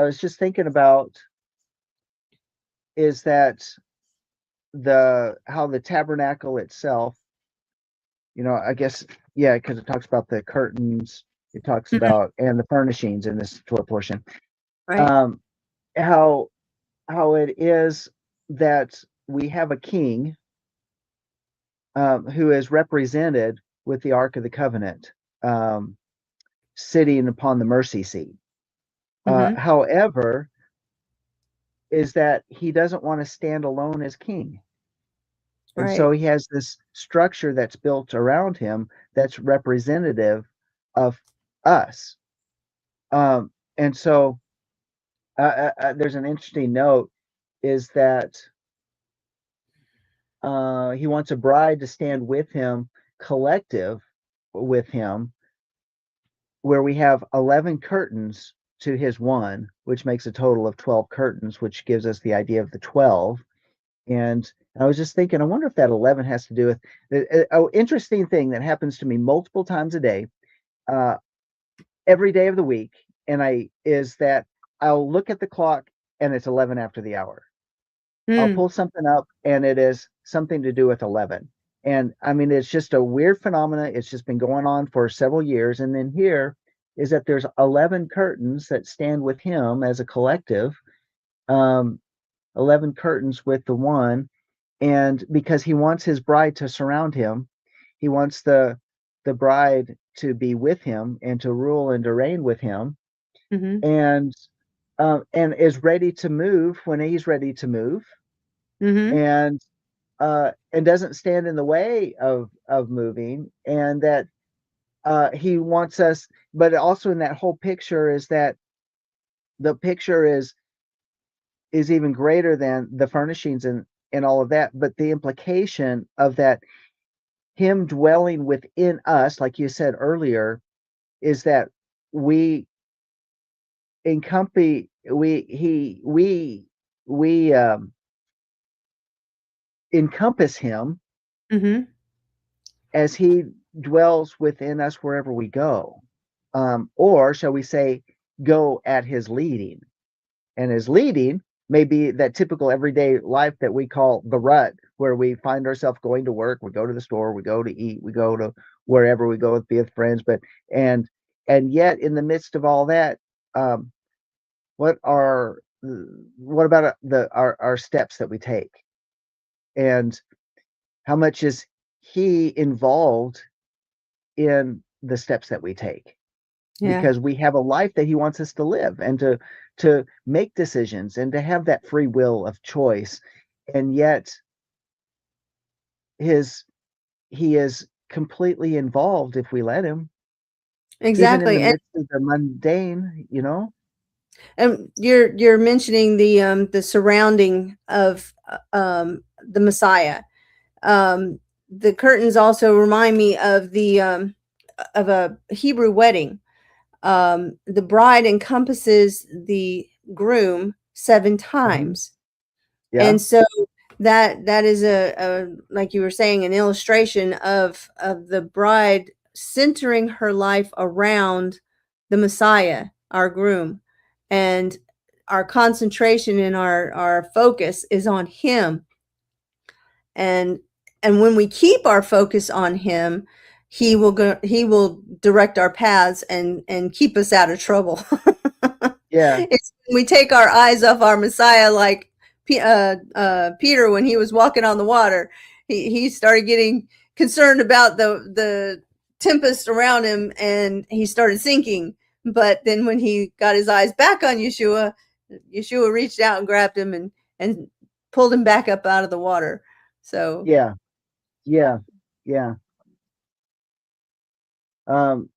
was just thinking about is that how the tabernacle itself, I guess, yeah, because it talks about the curtains, It talks Mhm. about, and the furnishings in this Torah portion. Right. Um, how it is that we have a king who is represented with the Ark of the Covenant, um, sitting upon the mercy seat. Mhm. However, is that he doesn't want to stand alone as king. And so Right. he has this structure that's built around him that's representative of us. And so there's an interesting note is that he wants a bride to stand with him, collective with him, where we have 11 curtains to his one, which makes a total of 12 curtains, which gives us the idea of the 12. And I was just thinking, I wonder if that 11 has to do with an interesting thing that happens to me multiple times a day, uh, every day of the week. And is that I'll look at the clock and it's 11 after the hour. I'll Mm. pull something up and it is something to do with 11. And I mean, it's just a weird phenomena. It's just been going on for several years. And then here is that there's 11 curtains that stand with him as a collective, um, 11 curtains with the one. And because he wants his bride to surround him, he wants the bride to be with him and to rule and to reign with him, Mhm. and is ready to move when he's ready to move, Mhm. and doesn't stand in the way of moving, and that he wants us. But also in that whole picture is that the picture is even greater than the furnishings and all of that, but the implication of that, him dwelling within us, like you said earlier, is that we encompass we encompass him Mhm. as he dwells within us wherever we go, or shall we say, go at his leading. And his leading may be that typical everyday life that we call the rut, where we find ourselves going to work, we go to the store, we go to eat, we go to wherever we go with be with friends. But and and yet in the midst of all that, um, what are what about our steps that we take, and how much is he involved in the steps that we take? Yeah. Because we have a life that he wants us to live and to make decisions and to have that free will of choice. And yet his he is completely involved if we let him, even in the Exactly. midst of the mundane. And you're mentioning the surrounding of the Messiah. The curtains also remind me of a Hebrew wedding. The bride encompasses the groom 7 Mhm. times. Yeah. And so that is a like you were saying, an illustration of the bride centering her life around the Messiah, our groom, and our concentration and our focus is on him. And when we keep our focus on him, he will direct our paths and keep us out of trouble. Yeah. It's when we take our eyes off our Messiah, like Peter when he was walking on the water. He started getting concerned about the tempest around him, and he started sinking. But then when he got his eyes back on Yeshua, Yeshua reached out and grabbed him and pulled him back up out of the water. So, Yeah. Yeah. Yeah. um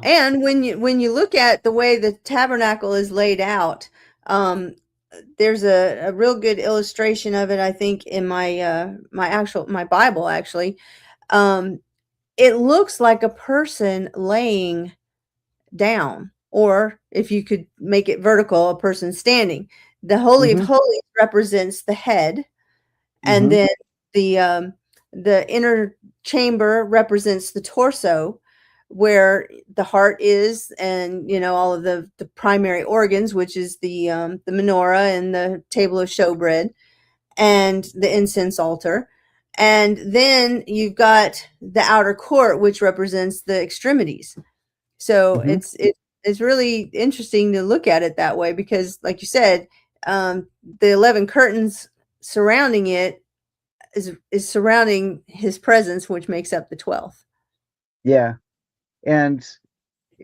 and when you look at the way the tabernacle is laid out, um, there's a real good illustration of it, I think, in my Bible actually. Um, it looks like a person laying down, or if you could make it vertical, a person standing. The Holy of mhm. Holies represents the head, and Mhm. then the um, the inner chamber represents the torso, where the heart is, and all of the primary organs, which is the menorah and the table of showbread and the incense altar. And then you've got the outer court, which represents the extremities. So Hmm. it's really interesting to look at it that way, because like you said, the 11 curtains surrounding it is surrounding his presence, which makes up the 12th. Yeah. And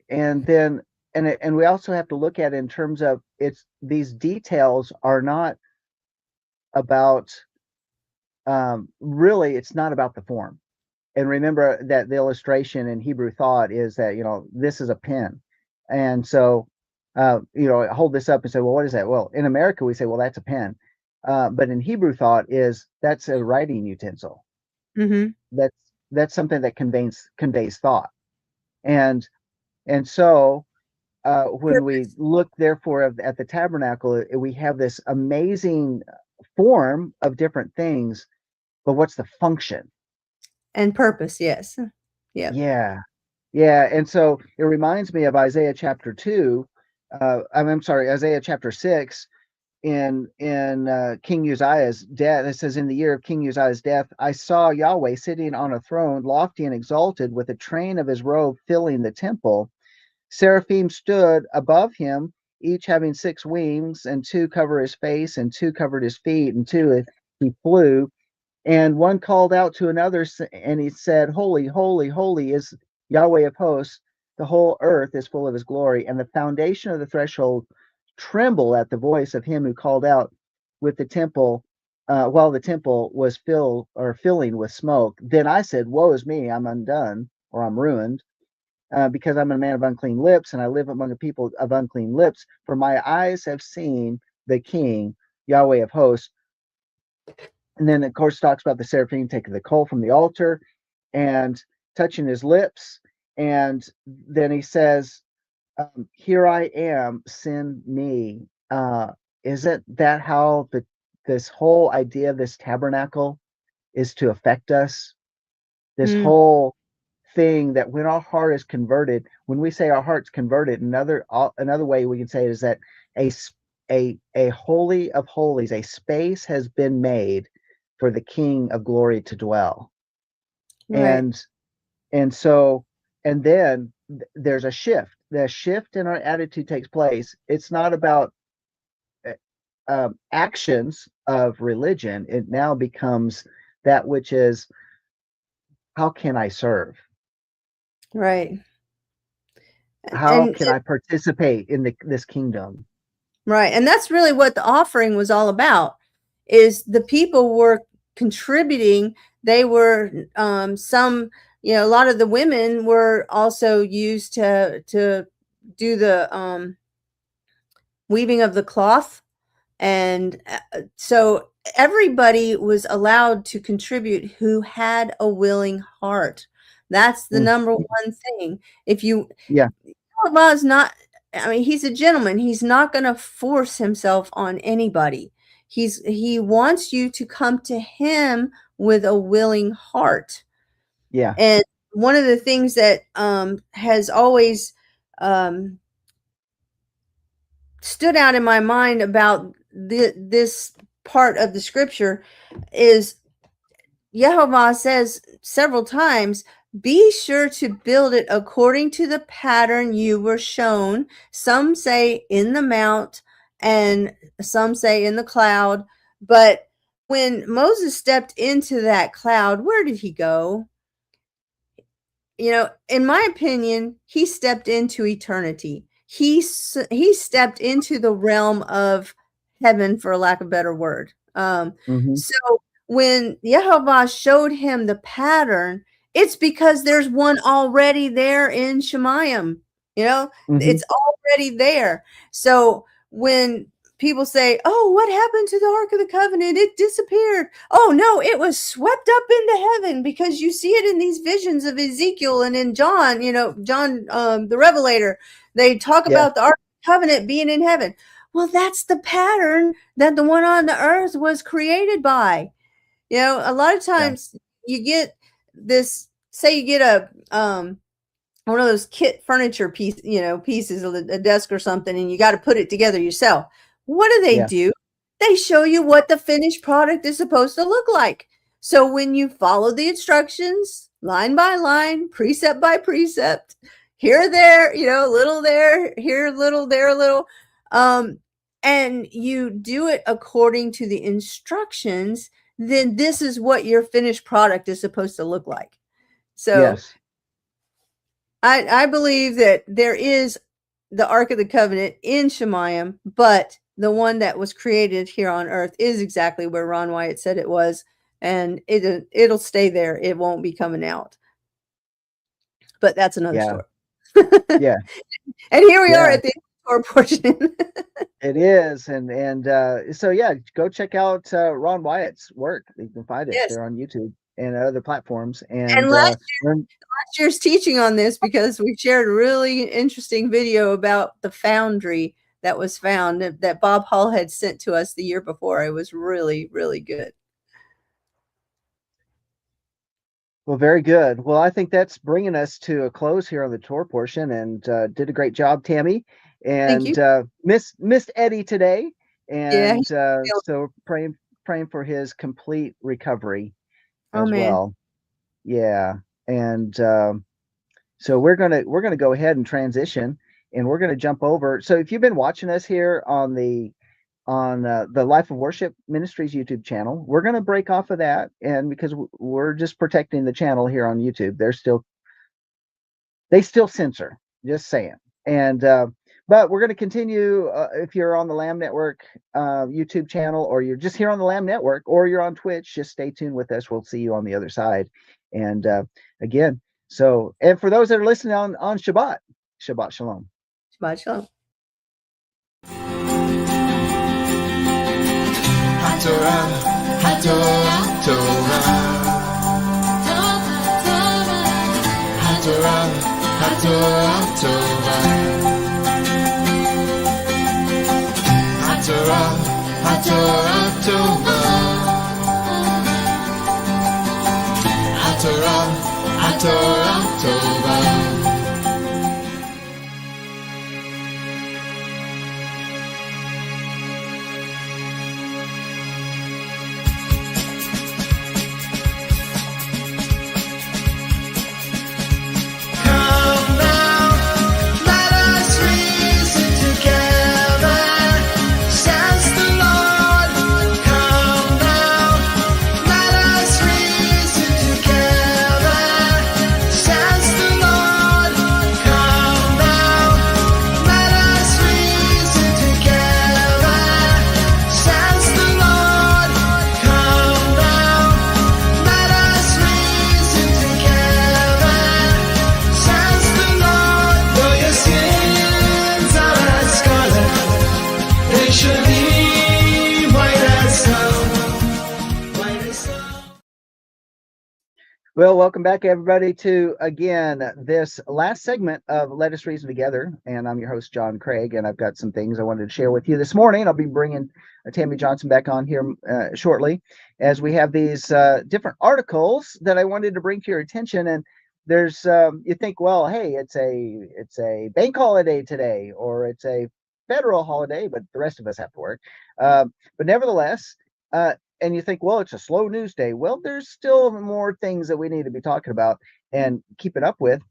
then and we also have to look at it in terms of it's these details are not about really it's not about the form. And remember that the illustration in Hebrew thought is that, this is a pen. And so, hold this up and say, well, what is that? Well, in America, we say, well, that's a pen. But in Hebrew thought that's a writing utensil. Mm-hmm. That's, that's something that conveys thought. And, and so, when we look therefore at the tabernacle, we have this amazing form of different things, but what's the function? And purpose, yes. Yep. Yeah. Yeah. And so it reminds me of Isaiah chapter 2. I'm sorry, Isaiah chapter 6 in King Uzziah's death. It says, in the year of King Uzziah's death, I saw Yahweh sitting on a throne, lofty and exalted, with a train of his robe filling the temple. Seraphim stood above him, each having 6 wings, and 2 covered his face, and 2 covered his feet, and 2 he flew. And one called out to another, and he said, holy, holy, holy is Yahweh of hosts. The whole earth is full of his glory. And the foundation of the threshold trembled at the voice of him who called out with the temple, while the temple was filling with smoke. Then I said, woe is me, I'm undone, or I'm ruined, because I'm a man of unclean lips, and I live among a people of unclean lips. For my eyes have seen the King, Yahweh of hosts. And then, of course, talks about the seraphim taking the coal from the altar and touching his lips. And then he says, here I am, send me. Isn't that how this whole idea of this tabernacle is to affect us? This Mm, whole thing that when our heart is converted, when we say our heart's converted, another way we can say it is that a holy of holies, a space has been made for the King of glory to dwell. right. And so then there's a shift. The shift in our attitude takes place. It's not about actions of religion. It now becomes that which is, how can I serve? Right. How And can I participate in this kingdom? right. And that's really what the offering was all about, is the people were contributing. They were some, a lot of the women were also used to do the weaving of the cloth. And so everybody was allowed to contribute who had a willing heart. That's the Mm, number one thing. If you, yeah, Allah's not, I mean, he's a gentleman. He's not going to force himself on anybody. He wants you to come to him with a willing heart. yeah. And one of the things that has always stood out in my mind about this part of the scripture is Yehovah says several times, be sure to build it according to the pattern you were shown. Some say in the mount, and some say in the cloud. But when Moses stepped into that cloud, where did he go? In my opinion, he stepped into eternity. He stepped into the realm of heaven, for lack of a better word. Hmm. So when Yehovah showed him the pattern, it's because there's one already there in Shemayim. Hmm. It's already there. So when people say, "Oh, what happened to the Ark of the Covenant? It disappeared." Oh no, it was swept up into heaven, because you see it in these visions of Ezekiel and in John. John, the Revelator. They talk Yeah, about the Ark of the Covenant being in heaven. Well, that's the pattern that the one on the earth was created by. A lot of yeah, times you get this. Say you get a one of those kit furniture pieces of a desk or something, and you got to put it together yourself. What yeah, do? They show you what the finished product is supposed to look like. So when you follow the instructions line by line, precept by precept, here, there, little there, here, little, there, little. And you do it according to the instructions, then this is what your finished product is supposed to look like. So Yes. I believe that there is the Ark of the Covenant in Shemayim, but the one that was created here on earth is exactly where Ron Wyatt said it was, and it'll stay there. It won't be coming out. But that's another Yeah. story. Yeah. And here we are Yeah. at the Torah portion. It is. And so yeah, go check out Ron Wyatt's work. You can find it Yes. there on YouTube and other platforms. And And last year's teaching on this, because we shared a really interesting video about the foundry that was found that Bob Hall had sent to us the year before. It was really, really good. well, very good. Well, I think that's bringing us to a close here on the tour portion, and did a great job, Tammy. Thank you. And missed Eddie today, Yeah. and so praying for his complete recovery Oh, as man. well. Yeah, and so we're gonna go ahead and transition, and we're gonna jump over. So if you've been watching us here on the Life of Worship Ministries YouTube channel, we're going to break off of that, and because we're just protecting the channel here on YouTube, they still censor, just saying. And but we're going to continue. If you're on the Lamb Network YouTube channel, or you're just here on the Lamb Network, or you're on Twitch, just stay tuned with us. We'll see you on the other side. And again, and for those that are listening on Shabbat Shalom. Shabbat Shalom. Torah, Torah, Torah, Torah, Torah, Torah, Torah, Torah, Torah, Torah. Well, welcome back, everybody, to, again, this last segment of Let Us Reason Together. And I'm your host, John Craig, and I've got some things I wanted to share with you this morning. I'll be bringing Tammy Johnson back on here shortly, as we have these different articles that I wanted to bring to your attention. And there's, you think, well, hey, it's a bank holiday today, or it's a federal holiday, but the rest of us have to work. But nevertheless, and you think, well, it's a slow news day. Well, there's still more things that we need to be talking about and keeping up with.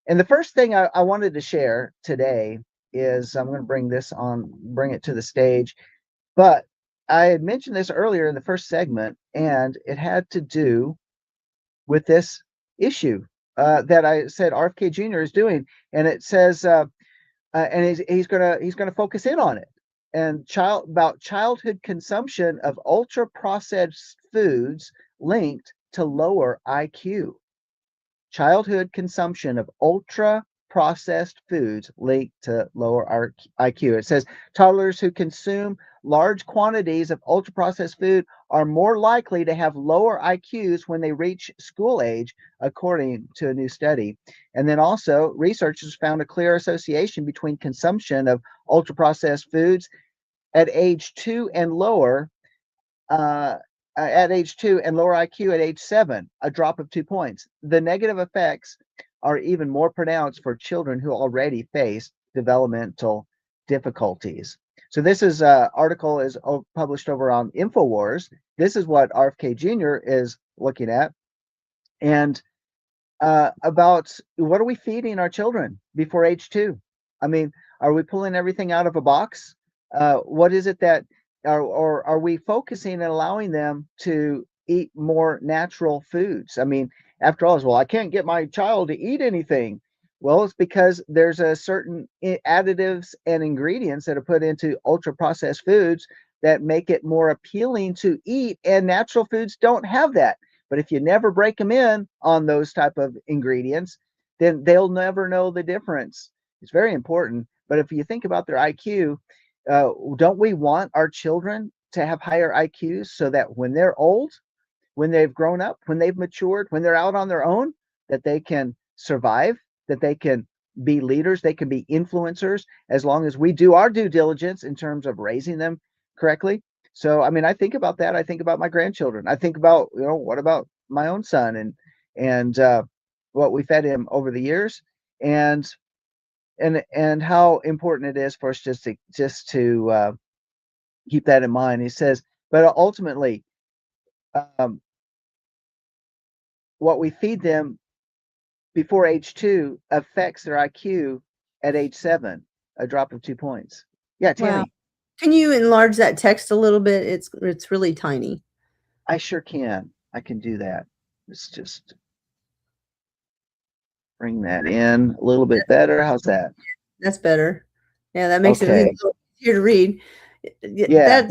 And the first thing I wanted to share today is, I'm going to bring it to the stage. But I had mentioned this earlier in the first segment, and it had to do with this issue that I said RFK Jr. is doing. And it says, and he's gonna focus in on it. And childhood consumption of ultra processed foods linked to lower IQ. Childhood consumption of ultra processed foods linked to lower IQ. It says toddlers who consume large quantities of ultra processed food are more likely to have lower IQs when they reach school age, according to a new study. And then also, researchers found a clear association between consumption of ultra processed foods at age 2 and lower, IQ at age 7, a drop of 2 points. The negative effects are even more pronounced for children who already face developmental difficulties. So this is article is published over on InfoWars. This is what RFK Jr. is looking at. And about what are we feeding our children before age 2? I mean, are we pulling everything out of a box? What is it that, or are we focusing and allowing them to eat more natural foods? I mean, after all, well, I can't get my child to eat anything. Well, it's because there's a certain additives and ingredients that are put into ultra processed foods that make it more appealing to eat, and natural foods don't have that. But if you never break them in on those type of ingredients, then they'll never know the difference. It's very important. But if you think about their IQ, don't we want our children to have higher IQs so that when they're old, when they've grown up, when they've matured, when they're out on their own, that they can survive, that they can be leaders, they can be influencers, as long as we do our due diligence in terms of raising them correctly. So, I mean, I think about that. I think about my grandchildren. I think about, what about my own son and what we fed him over the years, and how important it is for us just to keep that in mind. He says, but ultimately, um, what we feed them before age 2 affects their IQ at age 7, a drop of 2 points. Yeah, Wow. Tammy. Can you enlarge that text a little bit? It's really tiny. I sure can. I can do that. Let's just bring that in a little bit better. How's that? That's better. Yeah, that makes it a Okay. little easier to read. Yeah.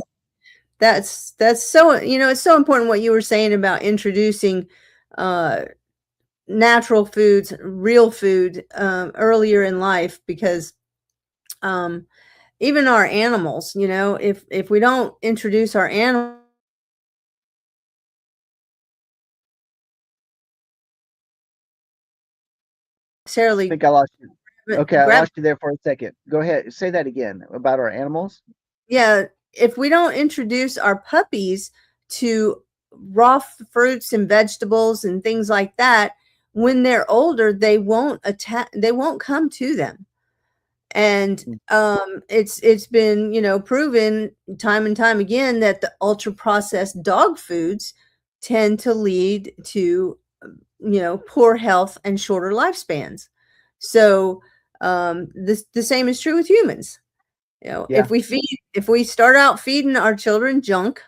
That's so, it's so important what you were saying about introducing natural foods, real food, earlier in life, because even our animals, if we don't introduce our animals I necessarily think I lost you. Okay, I grab, lost you there for a second. Go ahead. Say that again about our animals. yeah, if we don't introduce our puppies to raw fruits and vegetables and things like that, when they're older, they won't come to them. And it's been, proven time and time again that the ultra processed dog foods tend to lead to, poor health and shorter lifespans. So the same is true with humans. Yeah. If we start out feeding our children junk,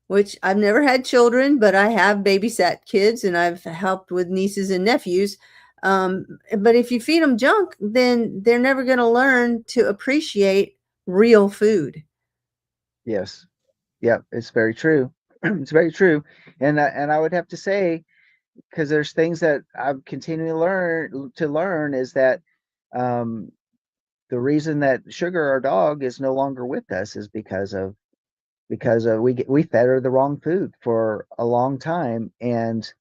which I've never had children, but I have babysat kids and I've helped with nieces and nephews. But if you feed them junk, then they're never going to learn to appreciate real food. Yes. Yeah. It's very true. It's very true. And I would have to say, because there's things that I'm continuing to learn is that um, the reason that Sugar, our dog, is no longer with us is because we fed her the wrong food for a long time and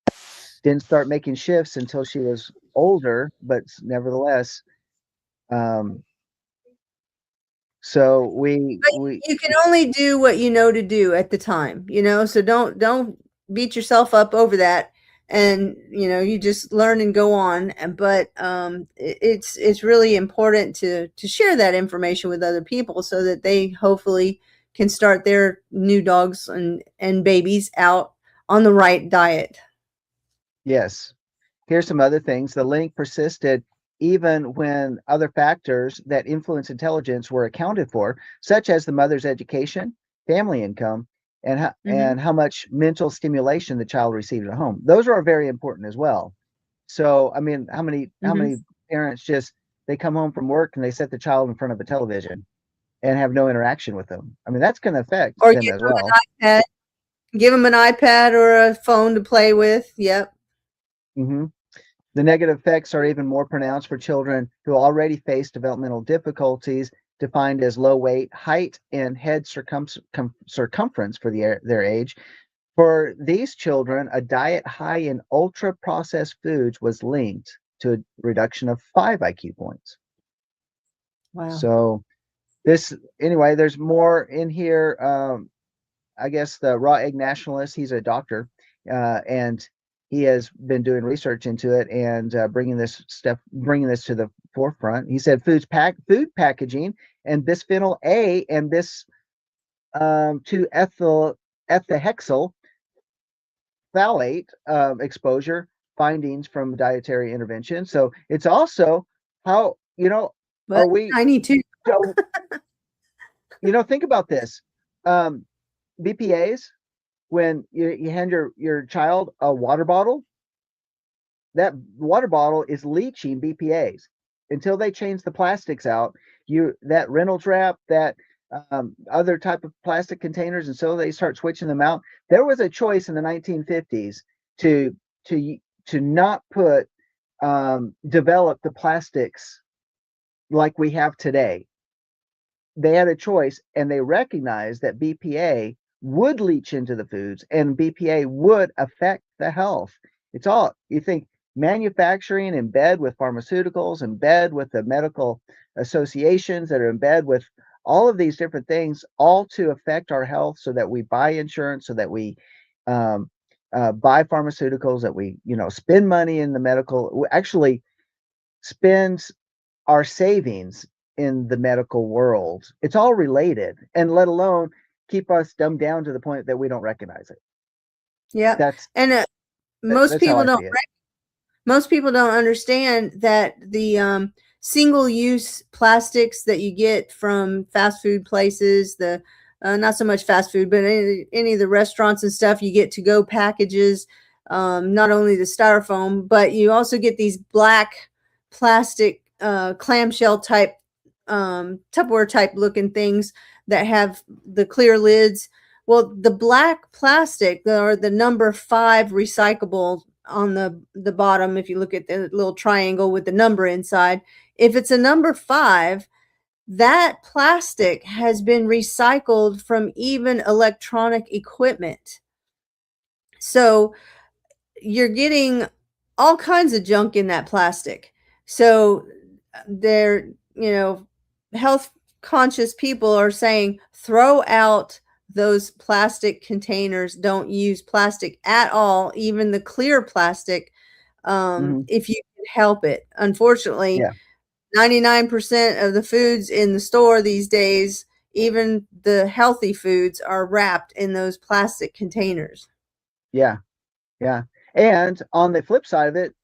didn't start making shifts until she was older, but nevertheless, um, so But you can only do what you know to do at the time, so don't beat yourself up over that. And you just learn and go on. But it's really important to share that information with other people so that they hopefully can start their new dogs and babies out on the right diet. Yes. Here's some other things. The link persisted even when other factors that influence intelligence were accounted for, such as the mother's education, family income, Hmm. and how much mental stimulation the child received at home. Those are very important as well. So, I mean, how Hmm. many parents just they come home from work and they set the child in front of a television and have no interaction with them? I mean, that's going to affect Or them as well. give them an iPad or a phone to play with. Yep. Hmm. The negative effects are even more pronounced for children who already face developmental difficulties, defined as low weight, height, and head circumference for their age. For these children, a diet high in ultra processed foods was linked to a reduction of 5 IQ points. Wow. So, anyway, there's more in here. I guess the raw egg nationalist, he's a doctor, and he has been doing research into it and bringing this to the forefront. He said food packaging and bisphenol A and bis 2 ethyl ethahexyl phthalate exposure findings from dietary intervention. So it's also how, But are we, I need to. so, think about this. BPAs, when you hand your child a water bottle, that water bottle is leaching BPAs until they change the plastics out. That Reynolds wrap, that other type of plastic containers, and so they start switching them out. There was a choice in the 1950s to not develop the plastics like we have today. They had a choice, and they recognized that BPA would leach into the foods, and BPA would affect the health. It's all, you think, manufacturing in bed with pharmaceuticals, in bed with the medical associations that are in bed with all of these different things, all to affect our health, so that we buy insurance, so that we buy pharmaceuticals, that we spend money in the medical, actually spends our savings in the medical world. It's all related, and let alone keep us dumbed down to the point that we don't recognize it. Yeah. And most that's how people I don't see it. most people don't understand that the single-use plastics that you get from fast food places, the not so much fast food, but any of the restaurants and stuff, you get to-go packages, not only the styrofoam, but you also get these black plastic clamshell type Tupperware type looking things that have the clear lids. Well, the black plastic, or the number 5 recyclable on the bottom, if you look at the little triangle with the number inside, if it's a number 5, that plastic has been recycled from even electronic equipment. So you're getting all kinds of junk in that plastic. So they're, health conscious people are saying, throw out those plastic containers. Don't use plastic at all, even the clear plastic, if you can help it. Unfortunately, Yeah. 99% of the foods in the store these days, even the healthy foods, are wrapped in those plastic containers. Yeah. And on the flip side of it,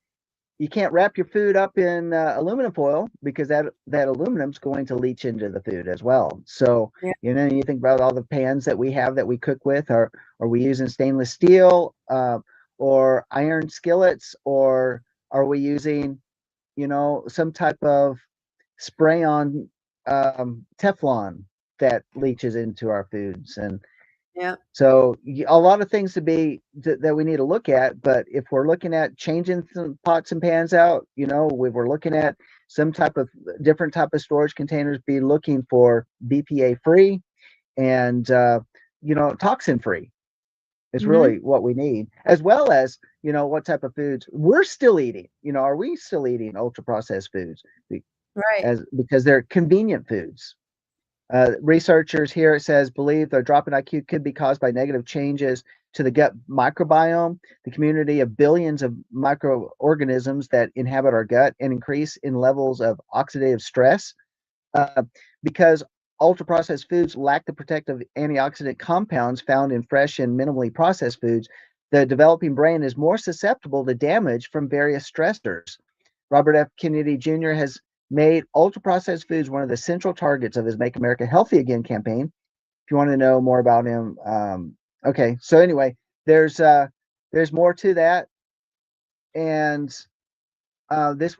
you can't wrap your food up in aluminum foil, because that aluminum's going to leach into the food as well. So, Yeah. You think about all the pans that we have that we cook with. Are we using stainless steel or iron skillets, or are we using, some type of spray-on Teflon that leaches into our foods? And Yeah. so a lot of things that we need to look at. But if we're looking at changing some pots and pans out, we're looking at some type of different type of storage containers, be looking for BPA free and toxin free is really what we need, as well as what type of foods we're still eating. Are we still eating ultra processed foods Right. because they're convenient foods? Researchers here, it says, believe the drop in IQ could be caused by negative changes to the gut microbiome, the community of billions of microorganisms that inhabit our gut, and increase in levels of oxidative stress. Because ultra processed foods lack the protective antioxidant compounds found in fresh and minimally processed foods, the developing brain is more susceptible to damage from various stressors. Robert F. Kennedy Jr. has made ultra-processed foods one of the central targets of his Make America Healthy Again campaign. If you want to know more about him, okay. So anyway, there's more to that, and this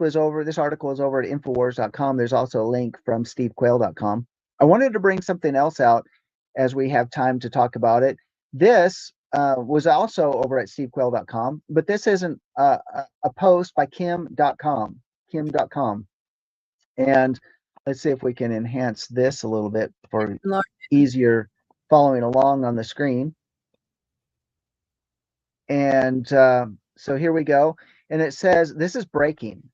article is over at Infowars.com. There's also a link from SteveQuayle.com. I wanted to bring something else out as we have time to talk about it. This was also over at SteveQuayle.com, but this isn't a post by Kim.com. And let's see if we can enhance this a little bit for easier following along on the screen. And so here we go. And it says, this is breaking.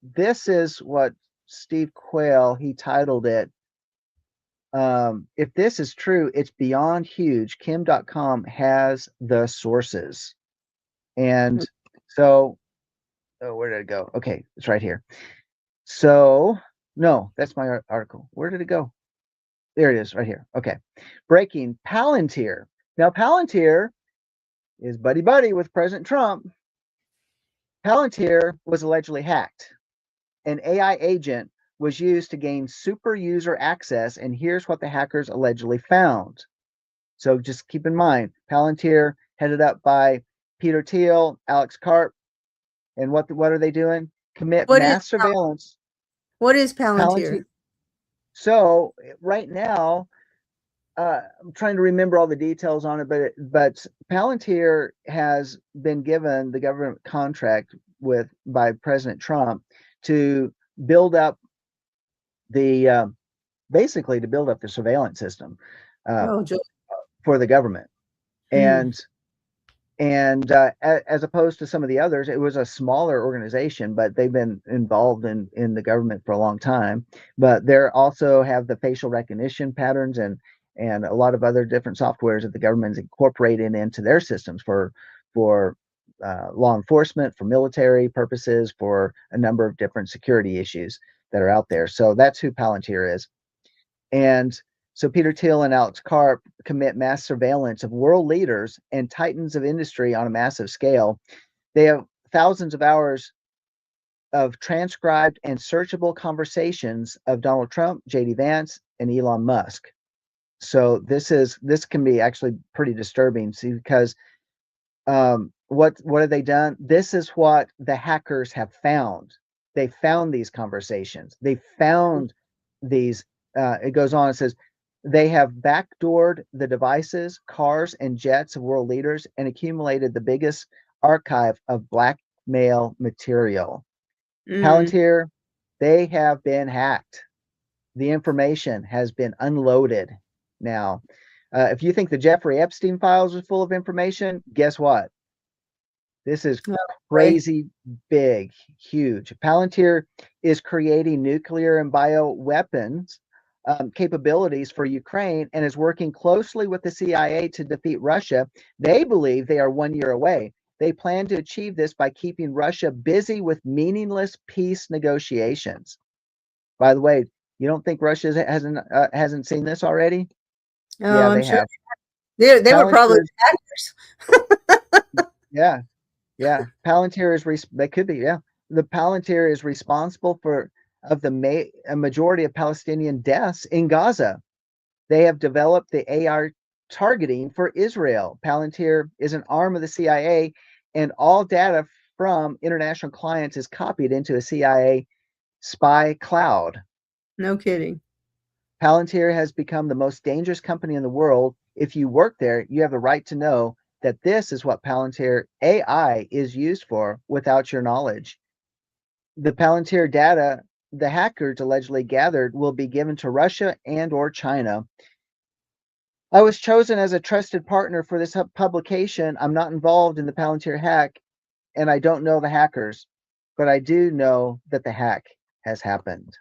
This is what Steve Quayle, he titled it. If this is true, it's beyond huge. Kim.com has the sources. And so, where did it go? Okay, it's right here. So, no, that's my article. Where did it go? There it is, right here. Okay. Breaking, Palantir. Now, Palantir is buddy-buddy with President Trump. Palantir was allegedly hacked. An AI agent was used to gain super user access, and here's what the hackers allegedly found. So just keep in mind, Palantir headed up by Peter Thiel, Alex Karp, and what are they doing? Commit What is mass surveillance. What is Palantir? So right now, I'm trying to remember all the details on it, but Palantir has been given the government contract by President Trump to build up basically to build up the surveillance system for the government. And as opposed to some of the others, it was a smaller organization, but they've been involved in the government for a long time. But they also have the facial recognition patterns and a lot of other different softwares that the government's incorporated into their systems for law enforcement, for military purposes, for a number of different security issues that are out there. So that's who Palantir is. And so Peter Thiel and Alex Karp commit mass surveillance of world leaders and titans of industry on a massive scale. They have thousands of hours of transcribed and searchable conversations of Donald Trump, J.D. Vance, and Elon Musk. So this can be actually pretty disturbing, because what have they done? This is what the hackers have found. They found these conversations. They found these. It goes on. It says they have backdoored the devices, cars, and jets of world leaders and accumulated the biggest archive of blackmail material. Palantir, they have been hacked. The information has been unloaded now. If you think the Jeffrey Epstein files are full of information, guess what? This is crazy big, huge. Palantir is creating nuclear and bioweapons capabilities for Ukraine and is working closely with the CIA to defeat Russia. They believe they are 1 year away. They plan to achieve this by keeping Russia busy with meaningless peace negotiations. By the way, you don't think Russia hasn't seen this already? Oh, yeah, I'm they sure. have. They were probably hackers. Yeah. Palantir they could be. Yeah, the Palantir is responsible for a majority of Palestinian deaths in Gaza. They have developed the AR targeting for Israel. Palantir is an arm of the CIA, and all data from international clients is copied into a CIA spy cloud. No kidding. Palantir has become the most dangerous company in the world. If you work there, you have the right to know that this is what Palantir AI is used for without your knowledge. The Palantir data the hackers allegedly gathered will be given to Russia and/or China. I was chosen as a trusted partner for this publication. I'm not involved in the Palantir hack, and I don't know the hackers, but I do know that the hack has happened.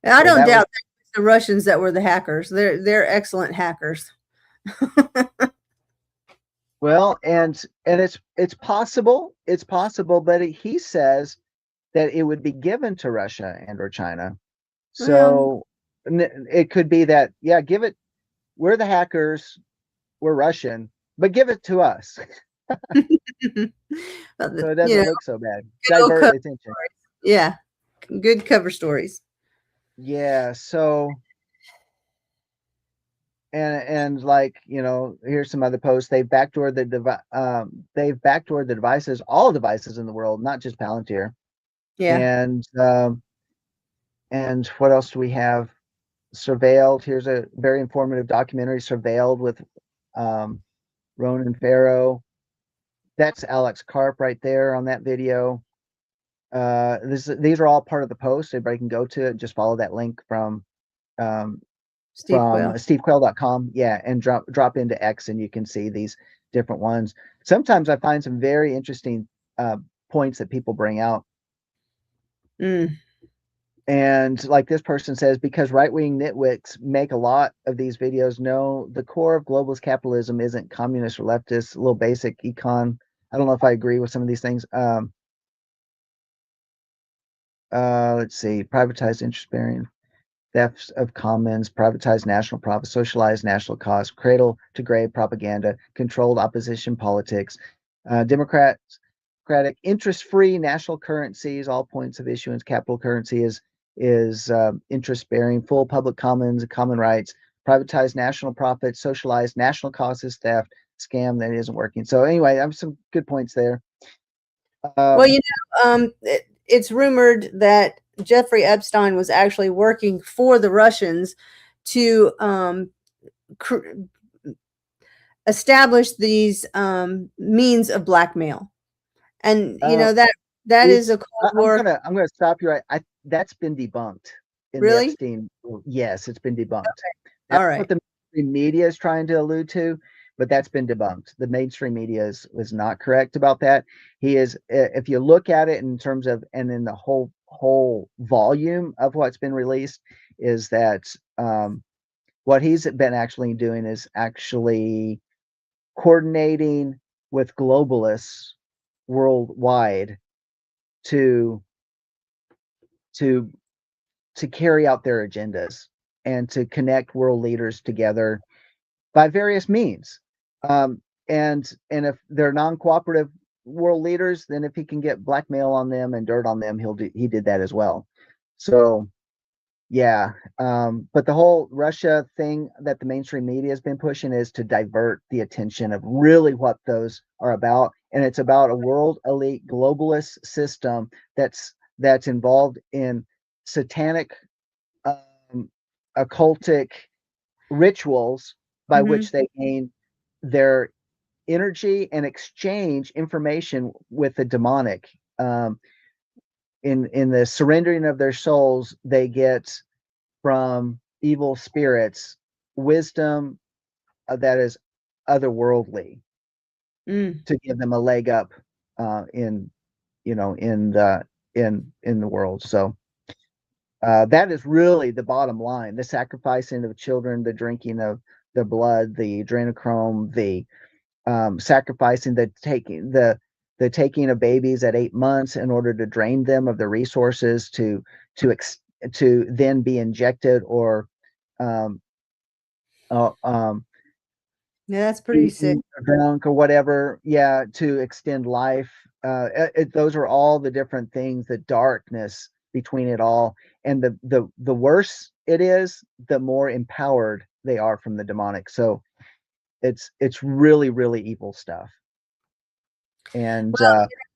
I don't doubt the Russians that were the hackers. They're excellent hackers. Well, and it's possible, but he says that it would be given to Russia and or China. So it could be that, yeah, give it. We're the hackers. We're Russian, but give it to us. So it doesn't look so bad. Divert attention. Yeah, good cover stories. Yeah. So. And like, here's some other posts. They've backdoored the devices, all devices in the world, not just Palantir. Yeah. And what else do we have? Surveilled. Here's a very informative documentary, Surveilled, with Ronan Farrow. That's Alex Karp right there on that video. These are all part of the post. Everybody can go to it. Just follow that link from stevequail.com. Yeah, and drop into X, and you can see these different ones. Sometimes I find some very interesting points that people bring out. And like this person says, because right-wing nitwits make a lot of these videos, no, the core of globalist capitalism isn't communist or leftist, a little basic econ. I don't know if I agree with some of these things. Let's see, privatized interest-bearing, thefts of commons, privatized national profit, socialized national cost, cradle to grave propaganda, controlled opposition politics. Democrats democratic, interest-free national currencies. All points of issuance, capital currency is interest-bearing, full public commons, common rights, privatized national profits, socialized national causes, theft, scam that isn't working. So anyway, I have some good points there. Well, it's rumored that Jeffrey Epstein was actually working for the Russians to establish these means of blackmail, and that is a Cold War. I'm gonna stop you right. That's been debunked in the Really? Epstein. Yes, it's been debunked. Okay. That's All right. what the mainstream media is trying to allude to, but that's been debunked. The mainstream media was not correct about that. He is, if you look at it in terms of, and in the whole volume of what's been released, is that what he's been actually doing is actually coordinating with globalists worldwide to carry out their agendas and to connect world leaders together by various means. And if they're non-cooperative world leaders, then if he can get blackmail on them and dirt on them, he did that as well. So yeah, but the whole Russia thing that the mainstream media has been pushing is to divert the attention of really what those are about, and it's about a world elite globalist system that's involved in satanic, occultic rituals by which they gain their energy and exchange information with the demonic. In the surrendering of their souls, they get from evil spirits wisdom that is otherworldly, to give them a leg up in the world. So that is really the bottom line: the sacrificing of children, the drinking of the blood, the adrenochrome, the sacrificing, the taking of babies at 8 months in order to drain them of the resources to then be injected or that's pretty sick. Drunk or whatever, to extend life. Those are all the different things, the darkness between it all, and the worse it is, the more empowered they are from the demonic. So it's really, really evil stuff. And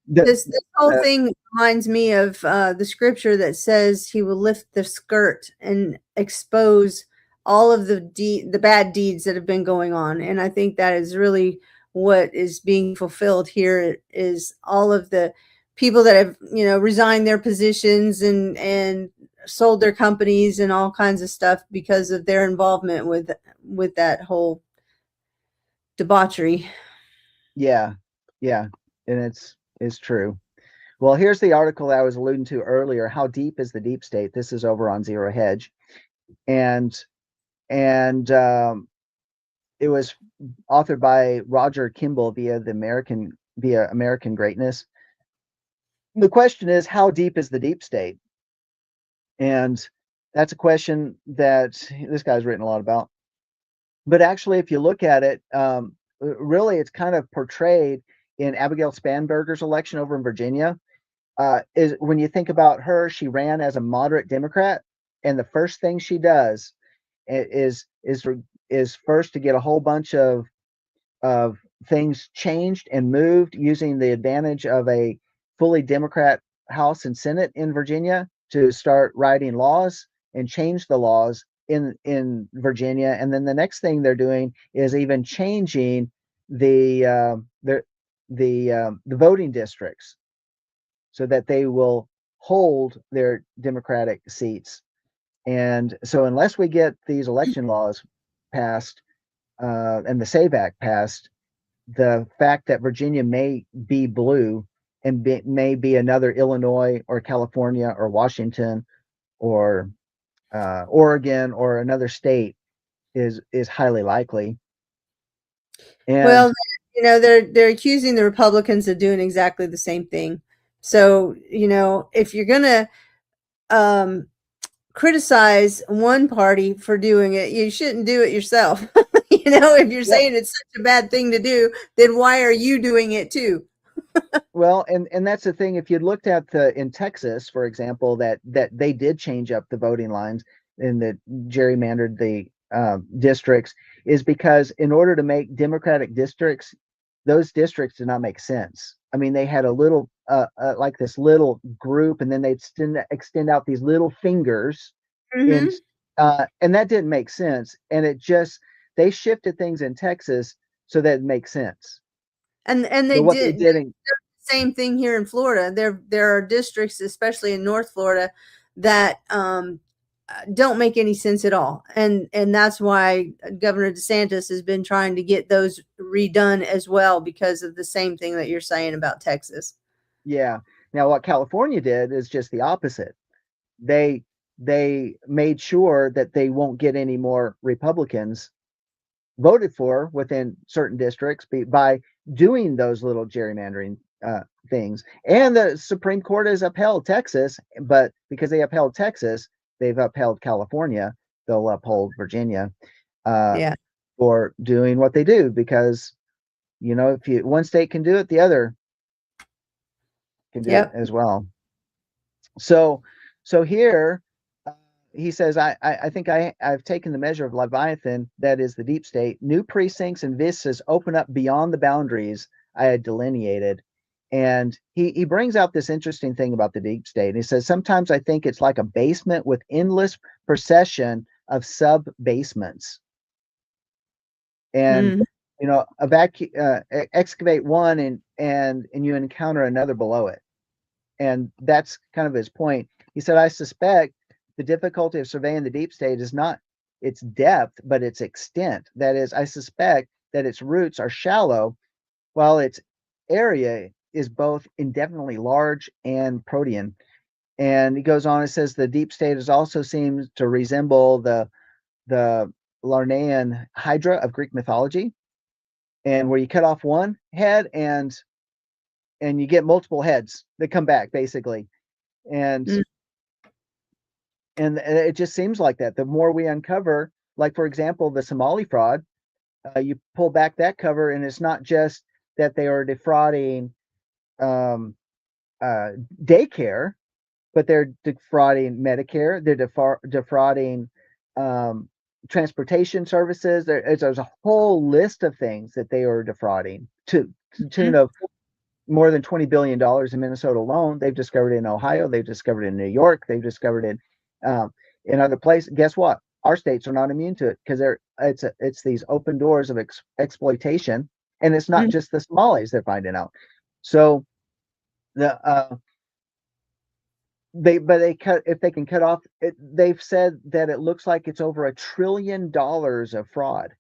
this whole thing reminds me of the scripture that says he will lift the skirt and expose all of the bad deeds that have been going on. And I think that is really what is being fulfilled here, is all of the people that have, resigned their positions and sold their companies and all kinds of stuff because of their involvement with that whole debauchery. Yeah. And it's true. Well, here's the article that I was alluding to earlier. How deep is the deep state? This is over on Zero Hedge, and it was authored by Roger Kimball via American Greatness. The question is, how deep is the deep state? And that's a question that this guy's written a lot about. But actually, if you look at it, really, it's kind of portrayed in Abigail Spanberger's election over in Virginia. Is when you think about her, she ran as a moderate Democrat, and the first thing she does is first to get a whole bunch of things changed and moved using the advantage of a fully Democrat House and Senate in Virginia to start writing laws and change the laws in Virginia. And then the next thing they're doing is even changing the voting districts so that they will hold their Democratic seats. And so unless we get these election laws passed and the SAVE Act passed, the fact that Virginia may be blue and may be another Illinois or California or Washington or Oregon or another state is highly likely. And well, they're accusing the Republicans of doing exactly the same thing. So, if you're going to criticize one party for doing it, you shouldn't do it yourself. If you're saying it's such a bad thing to do, then why are you doing it too? Well, and that's the thing. If you looked at in Texas, for example, that they did change up the voting lines and that gerrymandered the districts, is because in order to make Democratic districts, those districts did not make sense. I mean, they had a little like this little group, and then they'd extend out these little fingers in, Hmm. and that didn't make sense. And it just they shifted things in Texas so that it makes sense. And But they what they did did in same thing here in Florida. There are districts, especially in North Florida, that don't make any sense at all, and that's why Governor DeSantis has been trying to get those redone as well because of the same thing that you're saying about Texas. Yeah. Now what California did is just the opposite. They they made sure that they won't get any more Republicans voted for within certain districts by doing those little gerrymandering things. And the Supreme Court has upheld Texas, but because they upheld Texas, they've upheld California. They'll uphold Virginia uh, Yeah. for doing what they do because if one state can do it, the other can do it Yep. as well. So here he says, I think I've taken the measure of Leviathan, that is the deep state. New precincts and vistas open up beyond the boundaries I had delineated. And he brings out this interesting thing about the deep state. He says, sometimes I think it's like a basement with endless procession of sub basements. And Mm. excavate one and you encounter another below it. And that's kind of his point. He said, I suspect the difficulty of surveying the deep state is not its depth, but its extent. That is, I suspect that its roots are shallow, while its area is both indefinitely large and protean. And he goes on and says the deep state is also seems to resemble the Lernaean Hydra of Greek mythology, and where you cut off one head and you get multiple heads that come back basically. And Mm. and it just seems like that. The more we uncover, like for example, the Somali fraud, you pull back that cover, and it's not just that they are defrauding um, uh, daycare, but they're defrauding Medicare. They're defrauding um, transportation services. There's a whole list of things that they are defrauding to the tune of more than $20 billion in Minnesota alone. They've discovered in Ohio. They've discovered in New York. They've discovered in other places. Guess what? Our states are not immune to it because it's these open doors of exploitation, and it's not Mm. just the Somalis they're finding out. So the they cut if they can cut off it. They've said that it looks like it's over $1 trillion of fraud.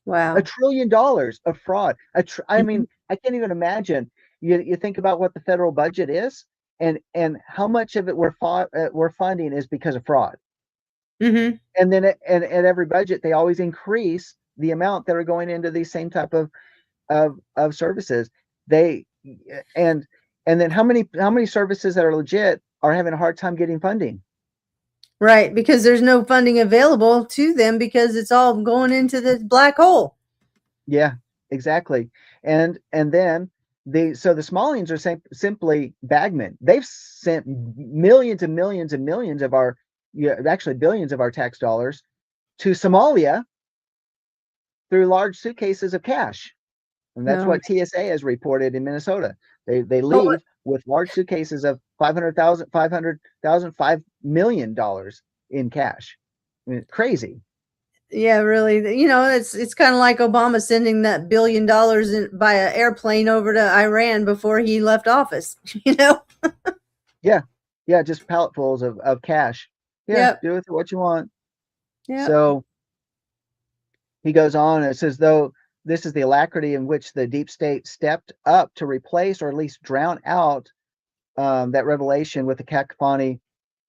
$1 Wow. trillion of fraud. I Mhm. mean, I can't even imagine. You think about what the federal budget is, and how much of it we're funding is because of fraud. Mhm. And then at every budget, they always increase the amount that are going into these same type of services. They and and then how many services that are legit are having a hard time getting funding? Right, because there's no funding available to them because it's all going into the black hole. Yeah, exactly. And then the Somalians are simply bagmen. They've sent millions and millions and millions of our, yeah, actually billions of our tax dollars to Somalia through large suitcases of cash. And that's No. what TSA has reported in Minnesota. They Oh, leave with large suitcases of 500,000, $5 million in cash. I mean, crazy. yeah, really. It's kind of like Obama sending that $1 billion via airplane over to Iran before he left office. You know? Yeah. Yeah. Just palletfuls of cash. Yeah. Yep. Do with it what you want. Yep. So he goes on, and it says, though this is the alacrity in which the deep state stepped up to replace or at least drown out that revelation with the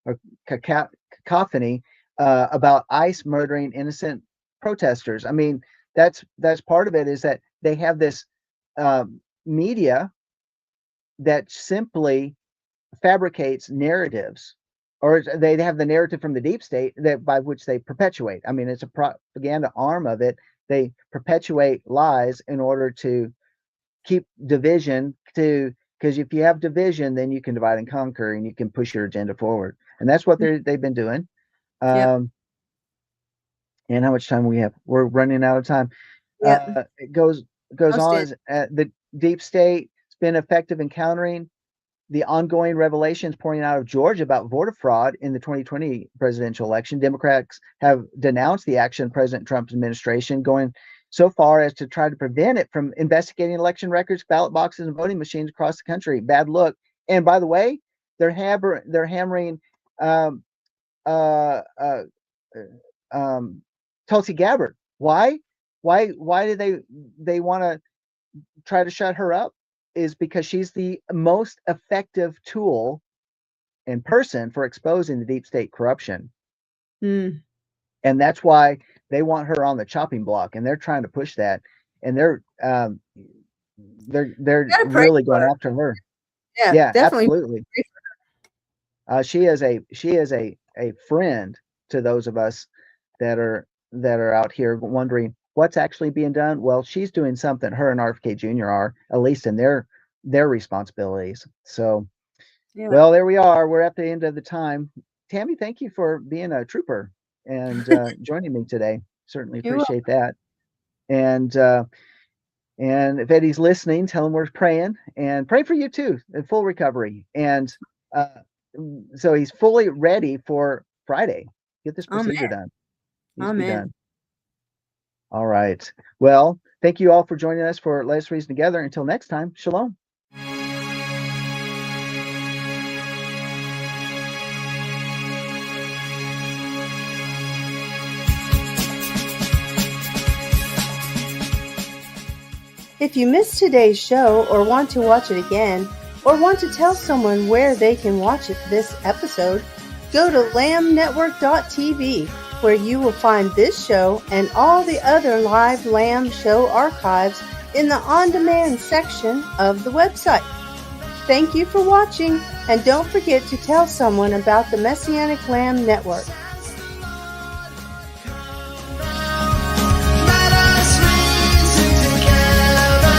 or cacophony about ICE murdering innocent protesters. I mean, that's part of it, is that they have this media that simply fabricates narratives, or they have the narrative from the deep state that by which they perpetuate. I mean, it's a propaganda arm of it. They perpetuate lies in order to keep division because if you have division, then you can divide and conquer and you can push your agenda forward. And that's what they've been doing. Yep. And how much time we have? We're running out of time. Yep. It goes Most on. did. The deep state has been effective in countering the ongoing revelations pouring out of Georgia about voter fraud in the 2020 presidential election. Democrats have denounced the action of President Trump's administration, going so far as to try to prevent it from investigating election records, ballot boxes, and voting machines across the country. Bad look. And by the way, they're hammering Tulsi Gabbard. Why? Why do they want to try to shut her up? Is because she's the most effective tool in person for exposing the deep state corruption. Mm. And that's why they want her on the chopping block, and they're trying to push that, and they're really going after her. Yeah, definitely. Absolutely. She is a friend to those of us that are out here wondering what's actually being done. Well, she's doing something. Her and RFK Jr. are, at least in their responsibilities. So, Yeah. well, there we are. We're at the end of the time. Tammy, thank you for being a trooper and joining me today. Certainly appreciate that. And if Eddie's listening, tell him we're praying, and pray for you too, in full recovery. And so he's fully ready for Friday. Get this procedure done. Needs to be done. All right. Well, thank you all for joining us for Let Us Reason Together. Until next time, shalom. If you missed today's show or want to watch it again, or want to tell someone where they can watch this episode, go to lambnetwork.tv, where you will find this show and all the other live Lamb show archives in the on-demand section of the website. Thank you for watching, and don't forget to tell someone about the Messianic Lamb Network. Let us reason together,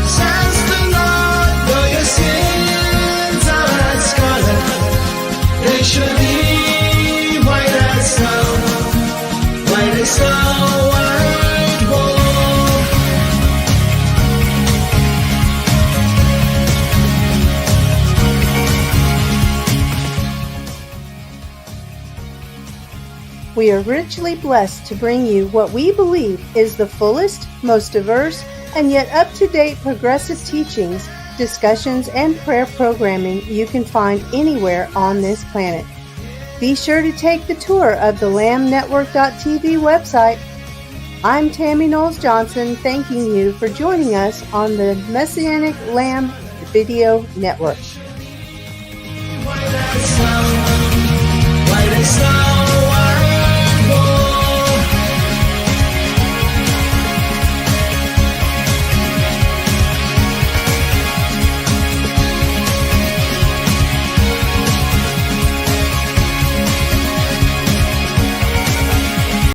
says the Lord. Though your sins are as scarlet, they should be white as snow, white as snow, white wool. We are richly blessed to bring you what we believe is the fullest, most diverse, and yet up-to-date progressive teachings, discussions, and prayer programming you can find anywhere on this planet. Be sure to take the tour of the lambnetwork.tv website. I'm Tammy Knowles Johnson, thanking you for joining us on the Messianic Lamb Video Network. White as snow, white as snow.